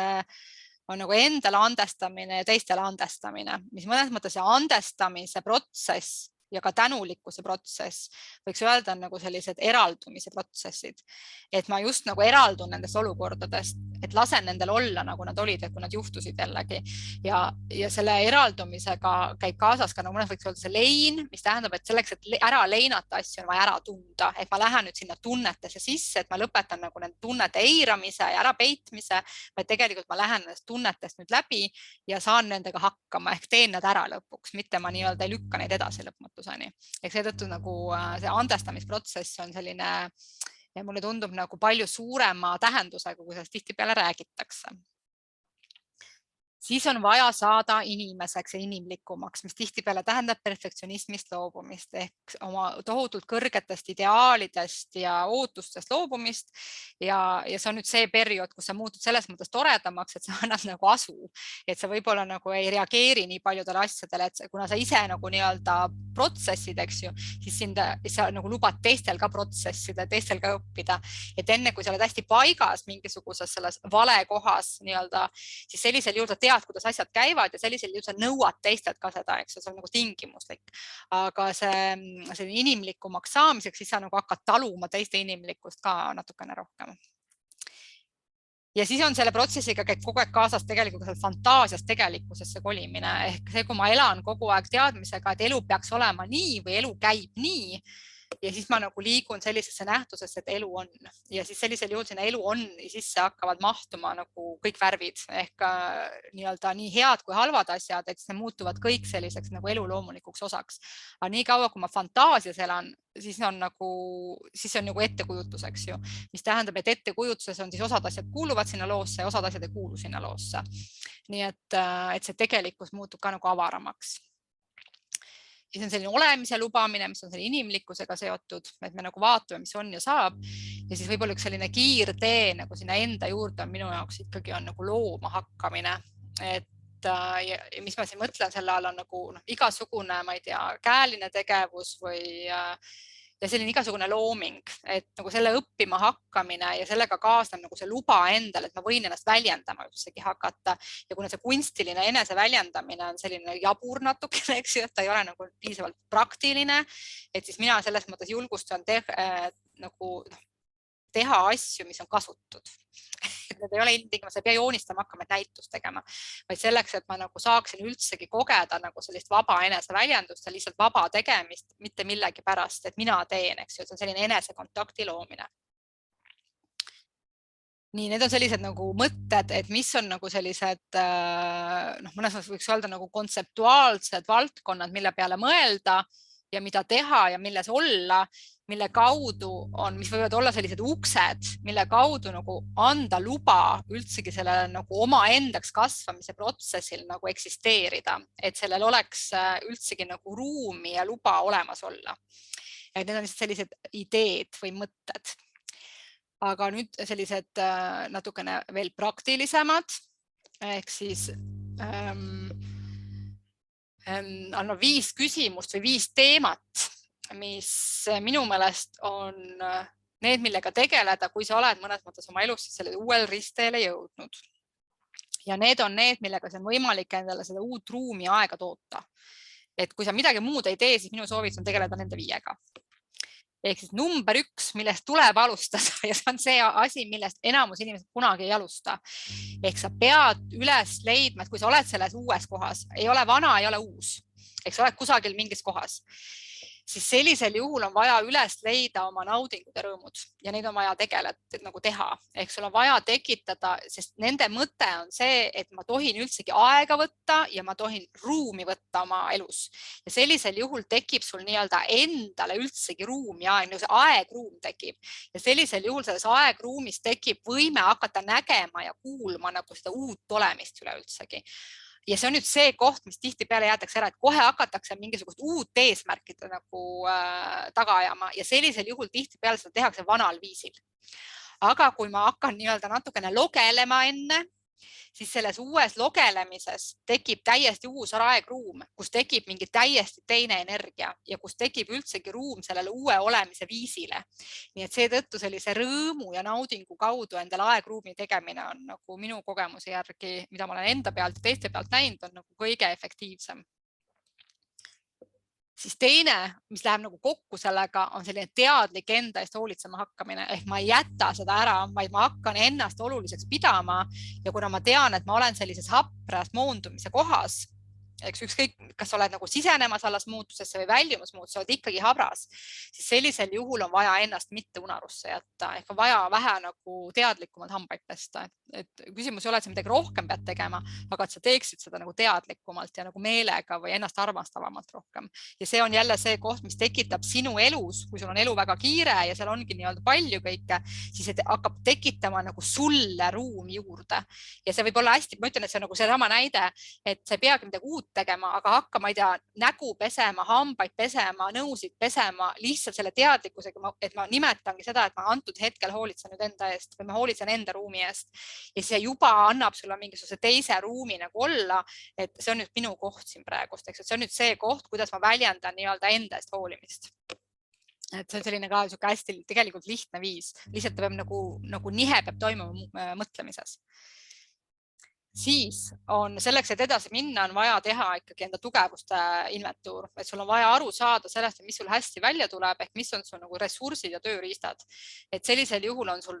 on nagu endale andestamine ja teistele andestamine, mis mõnes mõttes see andestamise protsess ja ka tänulikkuse protsess võiks öelda on nagu sellised eraldumise protsessid. Et ma just nagu eraldun nendest olukordadest, et lasen nendel olla nagu nad olid, et kui nad juhtusid jällegi. Ja selle eraldumisega käib kaasas ka nagu mõnes võiks öelda see lein, mis tähendab, et selleks, et ära leinata asju on vaja ära tunda. Et ma lähen nüüd sinna tunnetesse sisse, et ma lõpetan nagu nende tunnete eiramise ja ära peitmise, vaid tegelikult ma lähen nendest tunnetest nüüd läbi ja saan nendega hakkama ehk teen nad ära lõpuks, mitte ma nii-öelda ei lükka neid edasi lõpmatuseni. Ehk seetõttu nagu see andestamisprotsess on selline ja mulle tundub nagu palju suurema tähendusega, kui sellest tihtipeale räägitakse. Siis on vaja saada inimeseks ja inimlikumaks, mis tihtipeale tähendab perfektsionismist loobumist ehk oma tohutult kõrgetest ideaalidest ja ootustest loobumist. Ja see on nüüd see periood, kus sa muutud selles mõttes toredamaks, et sa annad nagu asu, et sa võib-olla nagu ei reageeri nii paljudele asjadele, et kuna sa ise nagu nii-öelda protsessid, eks ju, siis sa nagu lubad teistel ka protsessida, teistel ka õppida. Et enne kui sa oled hästi paigas mingisuguses selles vale kohas nii-öelda, siis sellisel juurde tead, kuidas asjad käivad ja sellisel juhul sa nõuad teistelt ka seda, eks see on nagu tingimuslik. Aga see inimlikumaks saamiseks, siis sa nagu hakkad taluma teiste inimlikkust ka natukene rohkem. Ja siis on selle protsessiga käib kogu aeg kaasas tegelikult fantaasiast tegelikkusesse kolimine. Ehk see, kui ma elan kogu aeg teadmisega, et elu peaks olema nii või elu käib nii, ja siis ma nagu liigun sellisesse nähtusesse, et elu on. Ja siis sellisel juhul sinna elu on sisse hakkavad mahtuma nagu kõik värvid ehk nii-öelda nii head kui halvad asjad, et need muutuvad kõik selliseks nagu elu loomulikuks osaks. Aga nii kaua, kui ma fantaasias elan, siis on nagu ettekujutus, eks ju. Mis tähendab, et ettekujutuses on siis osad asjad kuuluvad sinna loosse ja osad asjad ei kuulu sinna loosse. Nii et see tegelikkus muutub ka nagu avaramaks. Siis on selline olemise lubamine, mis on selle inimlikkusega seotud, et me nagu vaatame, mis on ja saab. Ja siis võib-olla üks selline kiirtee nagu sinna enda juurde on minu jaoks ikkagi on nagu looma hakkamine. Et ja mis ma siin mõtlen selle all on nagu igasugune, ma ei tea, käeline tegevus või ja selline igasugune looming, et nagu selle õppima hakkamine ja sellega kaasneb nagu see luba endale, et ma võin ennast väljendama üldsegi hakata. Ja kuna see kunstiline enese väljendamine on selline jabur natukene, eks ju, et ta ei ole nagu piisavalt praktiline, et siis mina selles mõttes julgustan teha asju, mis on kasutud. Need ei ole ilmtingimata, sa ei pea joonistama hakkama, et näitust tegema, vaid selleks, et ma nagu saaksin üldsegi kogeda nagu sellist vaba eneseväljendust ja lihtsalt vaba tegemist, mitte millegi pärast, et mina teen, eks ju, et see on selline enesekontakti loomine. Nii, need on sellised nagu mõtted, et mis on nagu sellised, mõnes mõttes võiks öelda nagu kontseptuaalsed valdkonnad, mille peale mõelda ja mida teha ja milles olla, mille kaudu on, mis võivad olla sellised uksed, mille kaudu nagu anda luba üldsegi selle nagu oma endaks kasvamise protsessil nagu eksisteerida, et sellel oleks üldsegi nagu ruumi ja luba olemas olla. Et need on sellised ideed või mõtted. Aga nüüd sellised natukene veel praktilisemad, ehk siis anna 5 küsimust või 5 teemat, mis minu meelest on need, millega tegeleda, kui sa oled mõnes mõttes oma elus selle uuel ristteele jõudnud. Ja need on need, millega see on võimalik endale seda uut ruumi aega toota. et kui sa midagi muud ei tee, siis minu soovitus on tegeleda nende 5-ga. Ehk siis number 1, millest tuleb alustada ja see on see asi, millest enamus inimesed kunagi ei alusta. Ehk sa pead üles leidma, et kui sa oled selles uues kohas, ei ole vana, ei ole uus, eks sa oled kusagil mingis kohas, siis sellisel juhul on vaja üles leida oma naudingud ja rõõmud ja neid on vaja nagu teha. Ehk sul on vaja tekitada, sest nende mõte on see, et ma tohin üldsegi aega võtta ja ma tohin ruumi võtta oma elus. Ja sellisel juhul tekib sul nii-öelda endale üldsegi ruum ja aegruum tekib. Ja sellisel juhul selles aegruumis tekib võime hakata nägema ja kuulma nagu seda uut olemist üleüldsegi. Ja see on nüüd see koht, mis tihtipeale jäetakse ära, et kohe hakatakse mingisugust uut eesmärkida nagu taga ajama ja sellisel juhul tihtipeale seda tehakse vanal viisil. Aga kui ma hakkan nii-öelda natukene logelema enne, siis selles uues logelemises tekib täiesti uus aegruum, kus tekib mingi täiesti teine energia ja kus tekib üldsegi ruum sellele uue olemise viisile. Nii et seetõttu sellise rõõmu ja naudingu kaudu endale aegruumi tegemine on nagu minu kogemuse järgi, mida ma olen enda pealt ja teiste pealt näinud, on nagu kõige efektiivsem. Siis teine, mis läheb nagu kokku sellega, on selline teadlik enda eest hoolitsema hakkamine. Ehk ma ei jäta seda ära, vaid ma hakkan ennast oluliseks pidama. Ja kuna ma tean, et ma olen sellises hapras moondumise kohas, ükskõik, kas oled nagu sisenemas alles muutusesse või väljumas muutusse, oled ikkagi habras, siis sellisel juhul on vaja ennast mitte unarusse jätta. Ehk on vaja vähe nagu teadlikumalt hambaid pesta. Et küsimus ei ole, et sa midagi rohkem pead tegema, aga et sa teeksid seda nagu teadlikumalt ja nagu meelega või ennast armastavamalt rohkem. Ja see on jälle see koht, mis tekitab sinu elus, kui sul on elu väga kiire ja seal ongi nii-öelda palju kõike, siis hakkab tekitama nagu sulle ruumi juurde. Ja see võib olla hästi, ma ütlen, et see on nagu seesama näide, et sa ei peagi midagi uut tegema, aga hakka, ma ei tea, nägu pesema, hambaid pesema, nõusid pesema, lihtsalt selle teadlikkusega, et ma nimetangi seda, et ma antud hetkel hoolitsen nüüd enda eest või ma hoolitsen enda ruumi eest. Ja see juba annab sulle mingisuguse teise ruumi nagu olla, et see on nüüd minu koht siin praegust, eks, et see on nüüd see koht, kuidas ma väljendan nii-öelda enda eest hoolimist. Et see on selline ka hästi tegelikult lihtne viis, lihtsalt peab nagu nihe peab toimuma mõtlemises. Siis on selleks, et edasi minna, on vaja teha ikkagi enda tugevuste inventuur, et sul on vaja aru saada sellest, mis sul hästi välja tuleb, ehk mis on sul nagu ressursid ja tööriistad. Et sellisel juhul on sul,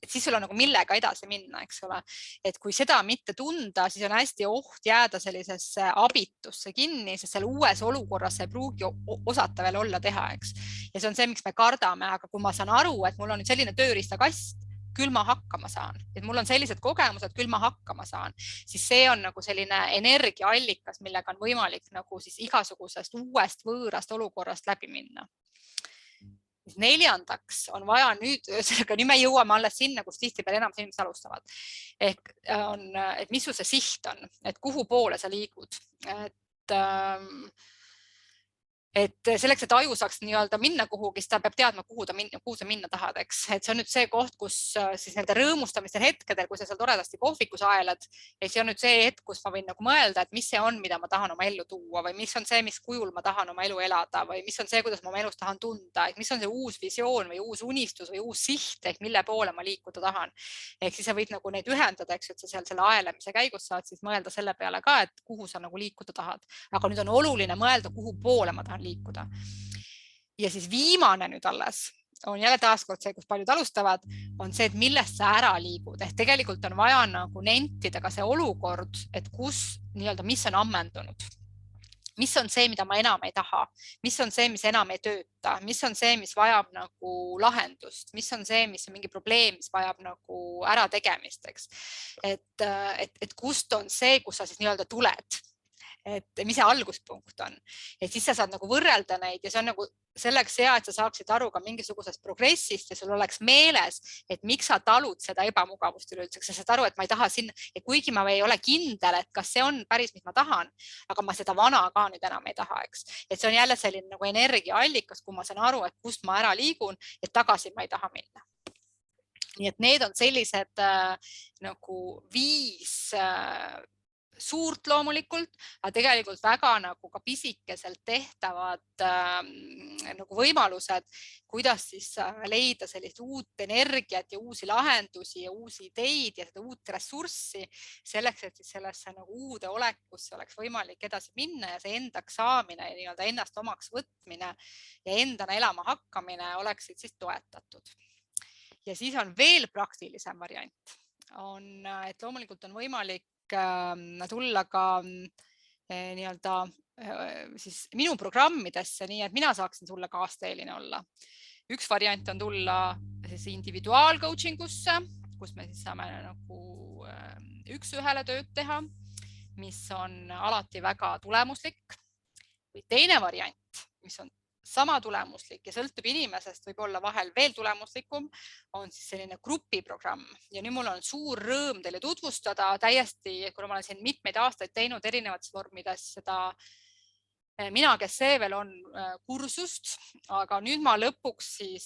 et siis sul on nagu millega edasi minna, eks ole. Et kui seda mitte tunda, siis on hästi oht jääda sellisesse abitusse kinni, sest seal uues olukorras ei pruugi osata veel olla teha, eks. Ja see on see, miks me kardame, aga kui ma saan aru, et mul on nüüd selline tööriistakast, küll ma hakkama saan, et mul on sellised kogemused, küll ma hakkama saan, siis see on nagu selline energiaallikas, millega on võimalik nagu siis igasugusest uuest võõrast olukorrast läbi minna. Neljandaks on vaja nüüd me jõuame alles sinna, kus tihtipeale enam inimesed alustavad. Ehk on, et mis sul see siht on, et kuhu poole sa liigud. Et selleks, et aju saaks nii-öelda minna kuhugi, siis ta peab teadma, kuhu sa minna tahad, eks. Et see on nüüd see koht, kus siis nende rõõmustamistel hetkedel, kui sa seal toredasti kohvikus aelad, ja see on nüüd see hetk, kus ma võin nagu mõelda, et mis see on, mida ma tahan oma ellu tuua või mis on see, mis kujul ma tahan oma elu elada või mis on see, kuidas ma oma elus tahan tunda, et mis on see uus visioon või uus unistus või uus siht, ehk mille poole ma liikuda tahan. Ehk siis sa võid nagu neid ühendada, eks, et sa seal selle aelemise käigus saad siis mõelda selle peale ka, et kuhu sa nagu liikuda tahad. Aga nüüd on oluline mõelda, kuhu poole ma tahan liikuda. Ja siis viimane nüüd alles on jälle taaskord see, kus paljud alustavad, on see, et millest sa ära liigud. Ehk tegelikult on vaja nagu nentida ka see olukord, et kus nii-öelda, mis on ammendunud. Mis on see, mida ma enam ei taha? Mis on see, mis enam ei tööta? Mis on see, mis vajab nagu lahendust? Mis on see, mis on mingi probleem, mis vajab nagu ära tegemist, eks? Et kust on see, kus sa siis nii-öelda tuled? Et mis see alguspunkt on. Et siis sa saad nagu võrrelda neid ja see on nagu selleks hea, et sa saaksid aru ka mingisugusest progressist ja sul oleks meeles, et miks sa talud seda ebamugavust üleüldse. Sa saad aru, et ma ei taha sinna, et kuigi ma ei ole kindel, et kas see on päris, mis ma tahan, aga ma seda vana ka nüüd enam ei taha, eks. Et see on jälle selline nagu energiaallikas, kui ma saan aru, et kust ma ära liigun, et tagasi ma ei taha minna. Nii et need on sellised nagu 5 suurt loomulikult, aga tegelikult väga nagu ka pisikeselt tehtavad nagu võimalused, kuidas siis leida sellist uut energiat ja uusi lahendusi ja uusi ideid ja seda uut ressurssi selleks, et siis sellesse nagu uude olekusse oleks võimalik edasi minna ja see endaks saamine ja nii-öelda ennast omaks võtmine ja endana elama hakkamine oleksid siis toetatud. Ja siis on veel praktilisem variant. Et loomulikult on võimalik tulla ka nii-öelda siis minu programmidesse, nii et mina saaksin sulle kaasteeline olla. Üks variant on tulla siis individuaalcoaching usse, kus me siis saame nagu üks-ühele tööd teha, mis on alati väga tulemuslik. Või teine variant, mis on sama tulemuslik ja sõltub inimesest, võib olla vahel veel tulemuslikum, on siis selline grupiprogramm. Ja nüüd mul on suur rõõm teile tutvustada täiesti, kuna ma olen siin mitmeid aastaid teinud erinevates vormides seda mina, kes see veel on kursust, aga nüüd ma lõpuks siis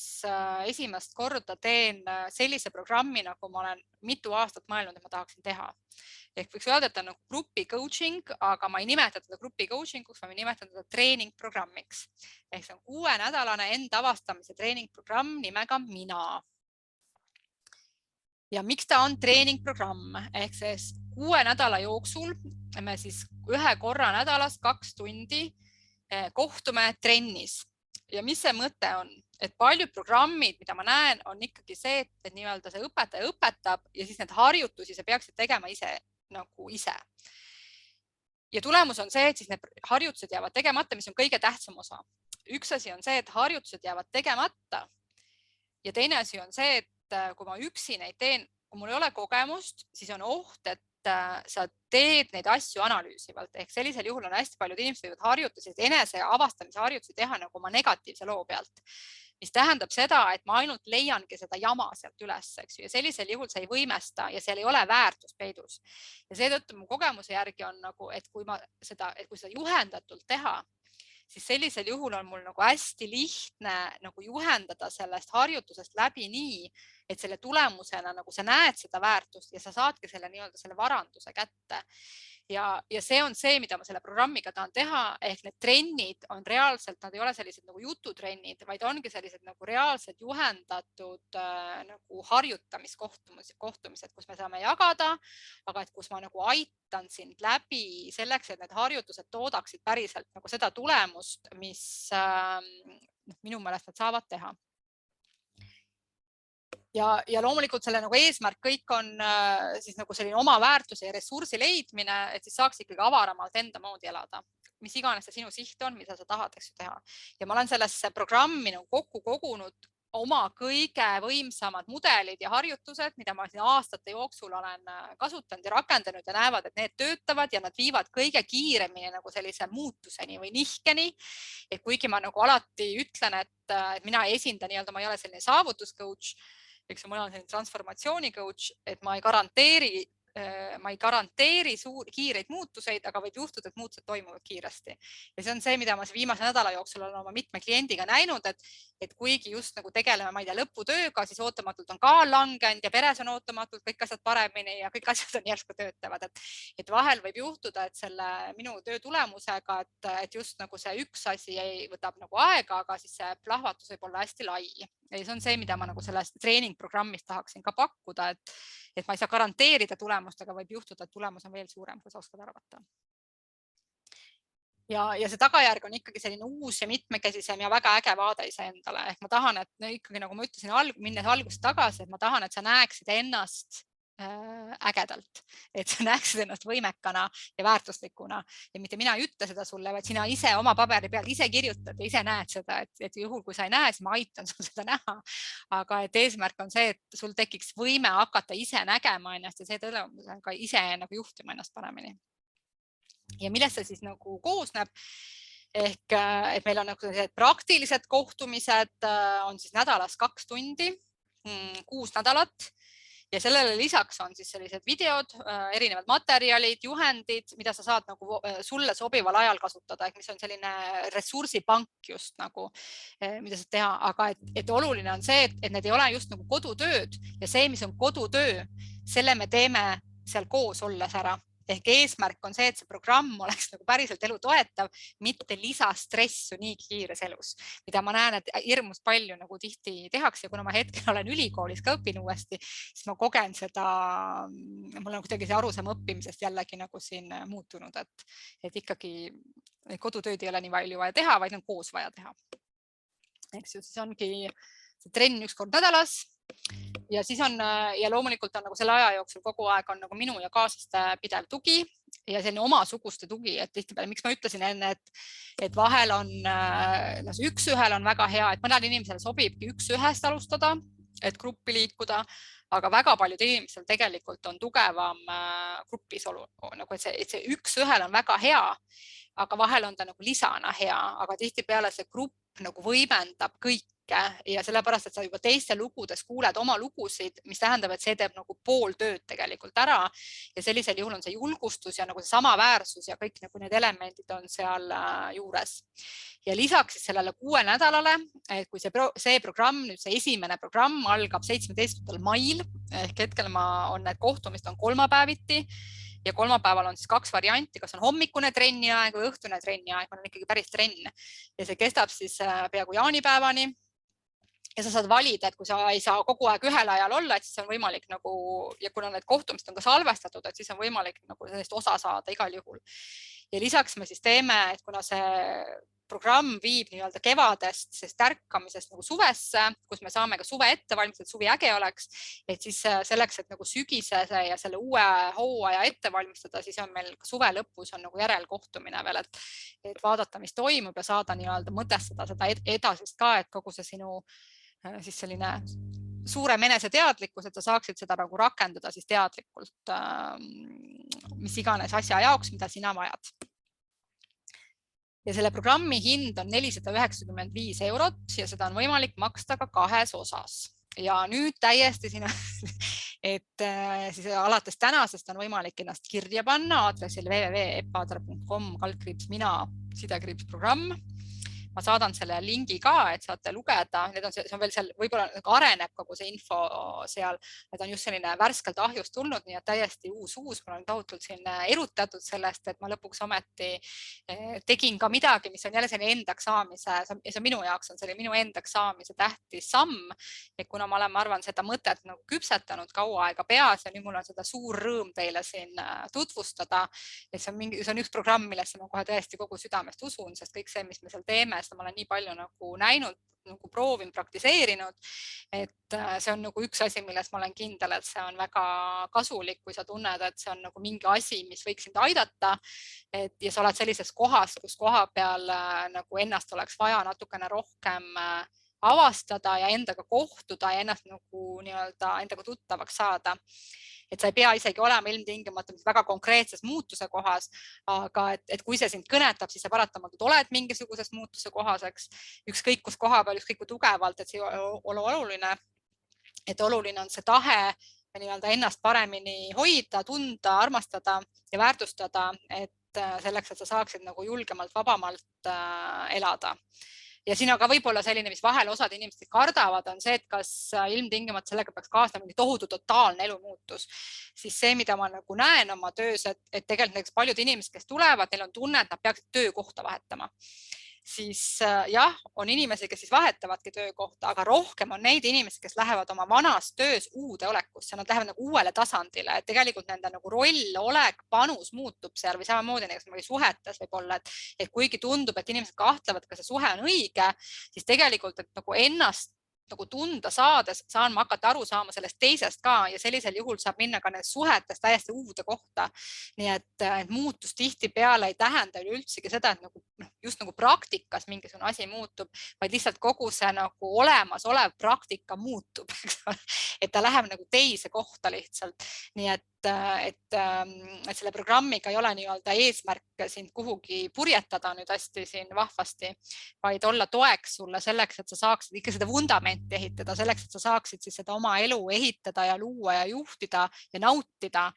esimest korda teen sellise programmi, nagu ma olen mitu aastat mõelnud, et ma tahaksin teha. Ehk võiks öelda, et ta on nagu grupi coaching, aga ma ei nimeta teda grupi coachinguks, ma nimetan teda treeningprogrammiks. Ehk see on 6-nädalane enda avastamise treeningprogramm nimega Mina. Ja miks ta on treeningprogramm? Ehk see 6 nädala jooksul me siis 1 korra nädalas 2 tundi kohtume trennis. Ja mis see mõte on? Et paljud programmid, mida ma näen, on ikkagi see, et nii-öelda see õpetaja õpetab ja siis need harjutusi sa peaksid tegema ise. Ja tulemus on see, et siis need harjutused jäävad tegemata, mis on kõige tähtsam osa. Üks asi on see, et harjutused jäävad tegemata ja teine asi on see, et kui ma üksi neid teen, kui mul ei ole kogemust, siis on oht, et sa teed neid asju analüüsivalt. Ehk sellisel juhul on hästi paljud inimesed võivad harjutusi, enese avastamise harjutusi teha nagu oma negatiivse loo pealt. Mis tähendab seda, et ma ainult leiangi seda jama sealt üles, eks ju, ja sellisel juhul sa ei võimesta ja seal ei ole väärtust peidus. Ja seetõttu mu kogemuse järgi on nagu, et kui seda juhendatult teha, siis sellisel juhul on mul nagu hästi lihtne nagu juhendada sellest harjutusest läbi nii, et selle tulemusena nagu sa näed seda väärtust ja sa saadki selle nii-öelda selle varanduse kätte. Ja see on see, mida ma selle programmiga tahan teha, ehk need trennid on reaalselt, nad ei ole sellised nagu jututrennid, vaid ongi sellised nagu reaalselt juhendatud nagu harjutamiskohtumised, kus me saame jagada, aga et kus ma nagu aitan sind läbi selleks, et need harjutused toodaksid päriselt nagu seda tulemust, mis minu meelest nad saavad teha. Ja loomulikult selle nagu eesmärk kõik on siis nagu selline oma väärtuse ja ressursi leidmine, et siis saaks ikkagi avaramalt enda moodi elada. Mis iganes see sinu siht on, mida sa tahad teha. Ja ma olen sellesse programmi nagu kokku kogunud oma kõige võimsamad mudelid ja harjutused, mida ma siin aastate jooksul olen kasutanud ja rakendanud ja näevad, et need töötavad ja nad viivad kõige kiiremini nagu sellise muutuseni või nihkeni. Et kuigi ma nagu alati ütlen, et mina ei esinda nii-öelda, ma ei ole selline saavutuscoach, eks ma olen selline transformatsiooni coach, et ma ei garanteeri kiireid muutuseid, aga võib juhtuda, et muutused toimuvad kiiresti. Ja see on see, mida ma viimase nädala jooksul olen oma mitme kliendiga näinud, et kuigi just nagu tegeleme, ma ei tea, lõputööga, siis ootamatult on kaal langenud ja peres on ootamatult kõik asjad paremini ja kõik asjad on järsku töötavad. Et vahel võib juhtuda, et selle minu töö tulemusega, et just nagu see üks asi võtab nagu aega, aga siis see plahvatus võib olla hästi lai. Ja see on see, mida ma nagu sellest treeningprogrammist tahaksin ka pakkuda, et ma ei saa garanteerida tulemust, aga võib juhtuda, et tulemus on veel suurem, kui sa oskad arvata. Ja see tagajärg on ikkagi selline uus ja mitmekesisem ja väga äge vaade iseendale. Ehk ma tahan, et ikkagi nagu ma ütlesin, minnes algusest tagasi, et ma tahan, et sa näeksid ennast ägedalt, et sa näeksid ennast võimekana ja väärtuslikuna ja mitte mina ei ütle seda sulle, vaid sina ise oma paberi peal ise kirjutad ja ise näed seda, et juhul kui sa ei näe, siis ma aitan sul seda näha. Aga et eesmärk on see, et sul tekiks võime hakata ise nägema ennast ja see tõlemusega ka ise nagu juhtima ennast paremini. Ja millest see siis nagu koosneb? Ehk et meil on nagu praktilised kohtumised on siis nädalas 2 tundi, 6 nädalat. Ja sellele lisaks on siis sellised videod, erinevad materjalid, juhendid, mida sa saad nagu sulle sobival ajal kasutada, mis on selline ressursipank just nagu, mida saad teha. Aga et oluline on see, et need ei ole just nagu kodutööd ja see, mis on kodutöö, selle me teeme seal koos olles ära. ehk eesmärk on see, et see programm oleks nagu päriselt elu toetav, mitte lisastressu nii kiires elus, mida ma näen, et hirmus palju nagu tihti tehakse. Kuna ma hetkel olen ülikoolis ka õpin uuesti, siis ma kogen seda, mul on kuidagi see arusaam õppimisest jällegi nagu siin muutunud, et ikkagi kodutööd ei ole nii palju vaja teha, vaid on koos vaja teha. Eks ju, siis ongi see trenn 1 kord nädalas ja siis on ja loomulikult on nagu selle aja jooksul kogu aeg on nagu minu ja kaaslaste pidev tugi ja selline omasuguste tugi, et tihtipeale, miks ma ütlesin enne, et vahel on üks-ühel on väga hea, et mõnel inimesel sobibki üks-ühest alustada, et gruppi liikuda, aga väga paljud inimesel tegelikult on tugevam grupis olu, nagu et see üks-ühel on väga hea, aga vahel on ta nagu lisana hea, aga tihtipeale see grupp nagu võimendab kõike ja sellepärast, et sa juba teiste lugudes kuuled oma lugusid, mis tähendab, et see teeb nagu pool tööd tegelikult ära ja sellisel juhul on see julgustus ja nagu see samaväärsus ja kõik nagu need elemendid on seal juures. Ja lisaks siis sellele 6 nädalale, et kui see programm, nüüd see esimene programm algab 17. mail, ehk hetkel on need kohtumist on kolmapäeviti ja kolmapäeval on siis 2 varianti, kas on hommikune trenni aeg või õhtune trenni aeg, on ikkagi päris trenn ja see kestab siis peaaegu jaanipäevani. Ja sa saad valida, et kui sa ei saa kogu aeg ühel ajal olla, et siis on võimalik nagu, ja kuna need kohtumist on ka salvestatud, et siis on võimalik nagu sellest osa saada igal juhul. Ja lisaks me siis teeme, et kuna see programm viib nii-öelda kevadest, sest ärkamisest nagu suvesse, kus me saame ka suve ette valmistada, suvi äge oleks, et siis selleks, et nagu sügisese ja selle uue hooaja ette valmistada, siis on meil ka suve lõpus on nagu järelkohtumine veel, et vaadata, mis toimub ja saada nii-öelda mõtestada seda edasist ka, et kogu see sinu siis selline suurem eneseteadlikkus, et sa saaksid seda nagu rakendada siis teadlikult, mis iganes asja jaoks, mida sina vajad. Ja selle programmi hind on 495 € ja seda on võimalik maksta ka 2 osas. Ja nüüd täiesti siin, et siis alates tänasest on võimalik ennast kirja panna aadressil www.epadar.com/mina-programm. Ma saadan selle lingi ka, et saate lugeda. See on veel seal, võib-olla areneb kogu see info seal. Need on just selline värskelt ahjust tulnud, nii et täiesti uus. Ma olen tohutult siin erutatud sellest, et ma lõpuks ometi tegin ka midagi, mis on jälle selline endaks saamise, see minu jaoks on selline minu endaks saamise tähtis samm. Et kuna ma olen, ma arvan, seda mõtet nagu küpsetanud kaua aega peas ja nüüd mul on seda suur rõõm teile siin tutvustada. Et see on üks programm, millesse ma kohe tõesti kogu südamest usun, sest kõik see, mis me seal teeme, ma olen nii palju nagu näinud, nagu proovin, praktiseerinud, et see on nagu üks asi, milles ma olen kindel, et see on väga kasulik, kui sa tunned, et see on nagu mingi asi, mis võiks sind aidata ja sa oled sellises kohas, kus koha peal nagu ennast oleks vaja natukene rohkem avastada ja endaga kohtuda ja ennast nagu nii-öelda endaga tuttavaks saada. Et sa ei pea isegi olema ilmtingimata väga konkreetses muutuse kohas, aga et kui see sind kõnetab, siis sa paratamatult oled mingisugusest muutuse kohaseks, ükskõik kus koha peal, ükskõik kui tugevalt, et see ole oluline. Et oluline on see tahe nii-öelda ennast paremini hoida, tunda, armastada ja väärtustada, et selleks, et sa saaksid nagu julgemalt, vabamalt elada. Ja siin aga võib-olla selline, mis vahel osad inimesed kardavad, on see, et kas ilmtingimata sellega peaks kaasnema mingi tohutu totaalne elumuutus. Siis see, mida ma nagu näen oma töös, et tegelikult paljud inimesed, kes tulevad, neil on tunne, et nad peaksid töökohta vahetama. Siis jah, on inimesi, kes siis vahetavadki töökohta, aga rohkem on neid inimesi, kes lähevad oma vanas töös uude olekusse, nad lähevad nagu uuele tasandile, et tegelikult nende nagu roll, olek, panus muutub seal või samamoodi näiteks suhetes võib olla, et kuigi tundub, et inimesed kahtlevad, kas see suhe on õige, siis tegelikult, et nagu ennast nagu tunda saades saan ma hakata aru saama sellest teisest ka ja sellisel juhul saab minna ka nendest suhetest täiesti uude kohta. Nii et muutus tihtipeale ei tähenda üleüldsegi seda, et nagu, just nagu praktikas mingisugune asi muutub, vaid lihtsalt kogu see nagu olemasolev praktika muutub, et ta läheb nagu teise kohta lihtsalt. Nii et selle programmiga ei ole nii-öelda eesmärk sind kuhugi purjetada nüüd hästi siin vahvasti, vaid olla toeks sulle selleks, et sa saaksid ikka seda vundamenti ehitada, selleks, et sa saaksid siis seda oma elu ehitada ja luua ja juhtida ja nautida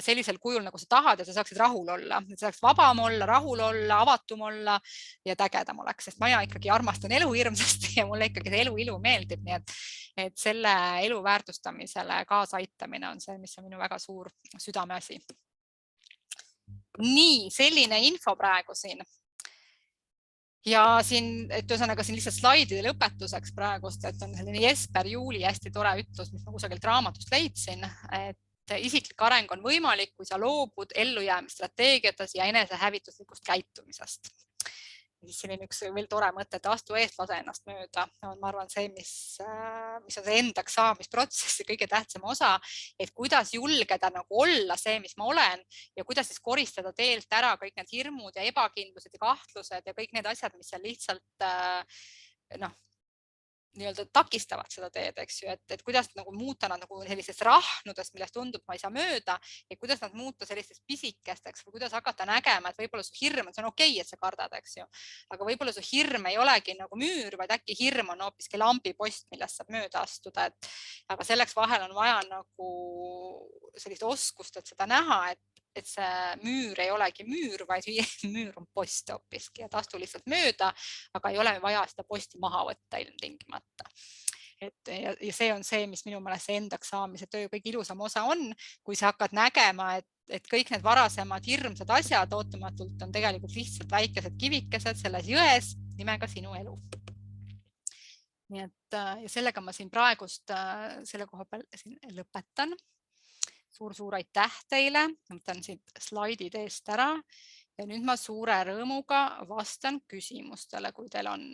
sellisel kujul, nagu sa tahad ja sa saaksid rahul olla. Et sa saaks vabam olla, rahul olla, avatum olla ja ägedam oleks, sest ma ikkagi armastan elu hirmsasti ja mulle ikkagi see elu meeldib, nii et selle elu väärtustamisele kaasa aitamine on see, mis on minu väga suur südameasi. Nii, selline info praegu siin. Ja siin, et ühesõnaga siin lihtsalt slaidide lõpetuseks praegust, et on selline Jesper Juuli hästi tore ütlus, mis ma kusagilt raamatust leidsin, et isiklik areng on võimalik, kui sa loobud ellujäämisstrateegiates ja enesehävituslikust käitumisest. Ja siis selline üks veel tore mõte, et astu eest, lase ennast mööda. Ma arvan, see, mis on see endaks saamisprotsessi kõige tähtsam osa, et kuidas julgeda nagu olla see, mis ma olen ja kuidas siis koristada teelt ära kõik need hirmud ja ebakindlused ja kahtlused ja kõik need asjad, mis seal lihtsalt nii-öelda takistavad seda teed, eks ju, et kuidas nagu muuta nad nagu sellisest rahnudest, millest tundub, ma ei saa mööda ja kuidas nad muuta sellistest pisikesteks või kuidas hakata nägema, et võib-olla su hirm, see on okei, et sa kardad, eks ju, aga võib-olla su hirm ei olegi nagu müür, vaid äkki hirm on hoopiski lambipost, millest saab mööda astuda, aga selleks vahel on vaja nagu sellist oskust, et seda näha, et see müür ei olegi müür, vaid müür on post hoopiski, et astu lihtsalt mööda, aga ei ole vaja seda posti maha võtta ilmtingimata. Ja see on see, mis minu meelest see endaks saamise töö kõige ilusam osa on, kui sa hakkad nägema, et kõik need varasemad hirmsad asjad ootamatult on tegelikult lihtsalt väikesed kivikesed selles jões nimega sinu elu. Nii et ja sellega ma siin praegust selle koha peal lõpetan. Suur aitäh teile, võtan siit slaidid eest ära ja nüüd ma suure rõõmuga vastan küsimustele, kui teil on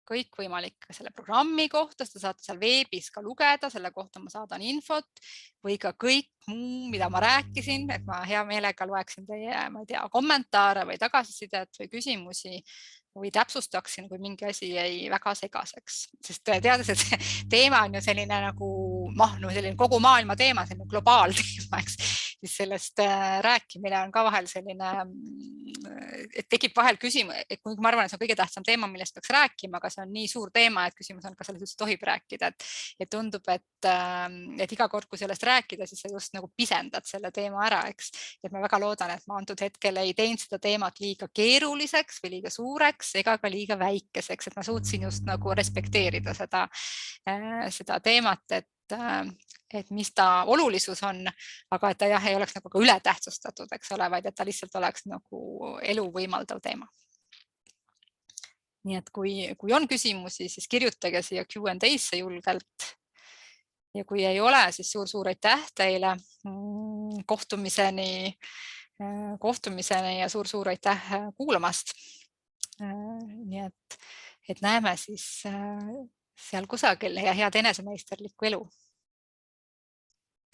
kõik võimalik selle programmi kohta, seda saate seal veebis ka lugeda, selle kohta ma saadan infot või ka kõik muu, mida ma rääkisin, et ma hea meelega loeksin teie, ma ei tea, kommentaare või tagasisidet või küsimusi või täpsustaksin, kui mingi asi jäi väga segaseks, sest teades, et see teema on ju selline nagu selline kogu maailma teema, selline globaalteema, eks, siis sellest rääkimine on ka vahel selline, et tekib vahel küsimus, et kui ma arvan, et see on kõige tähtsam teema, millest peaks rääkima, aga see on nii suur teema, et küsimus on, kas sellest üldse tohib rääkida, et tundub, et iga kord, kui sellest rääkida, siis sa just nagu pisendad selle teema ära, eks, et ma väga loodan, et ma antud hetkel ei teinud seda teemat liiga keeruliseks või liiga suureks ega ka liiga väikeseks, et ma suutsin just nagu respekteerida seda teemat, et mis ta olulisus on, aga et ta jah, ei oleks nagu ka ületähtsustatud, eks ole, vaid et ta lihtsalt oleks nagu elu võimaldav teema. Nii et kui on küsimusi, siis kirjutage siia Q&A-sse julgelt. Ja kui ei ole, siis suur aitäh teile. Kohtumiseni ja suur aitäh kuulamast. Nii et näeme siis seal kusagil ja head enesemeisterlikku elu.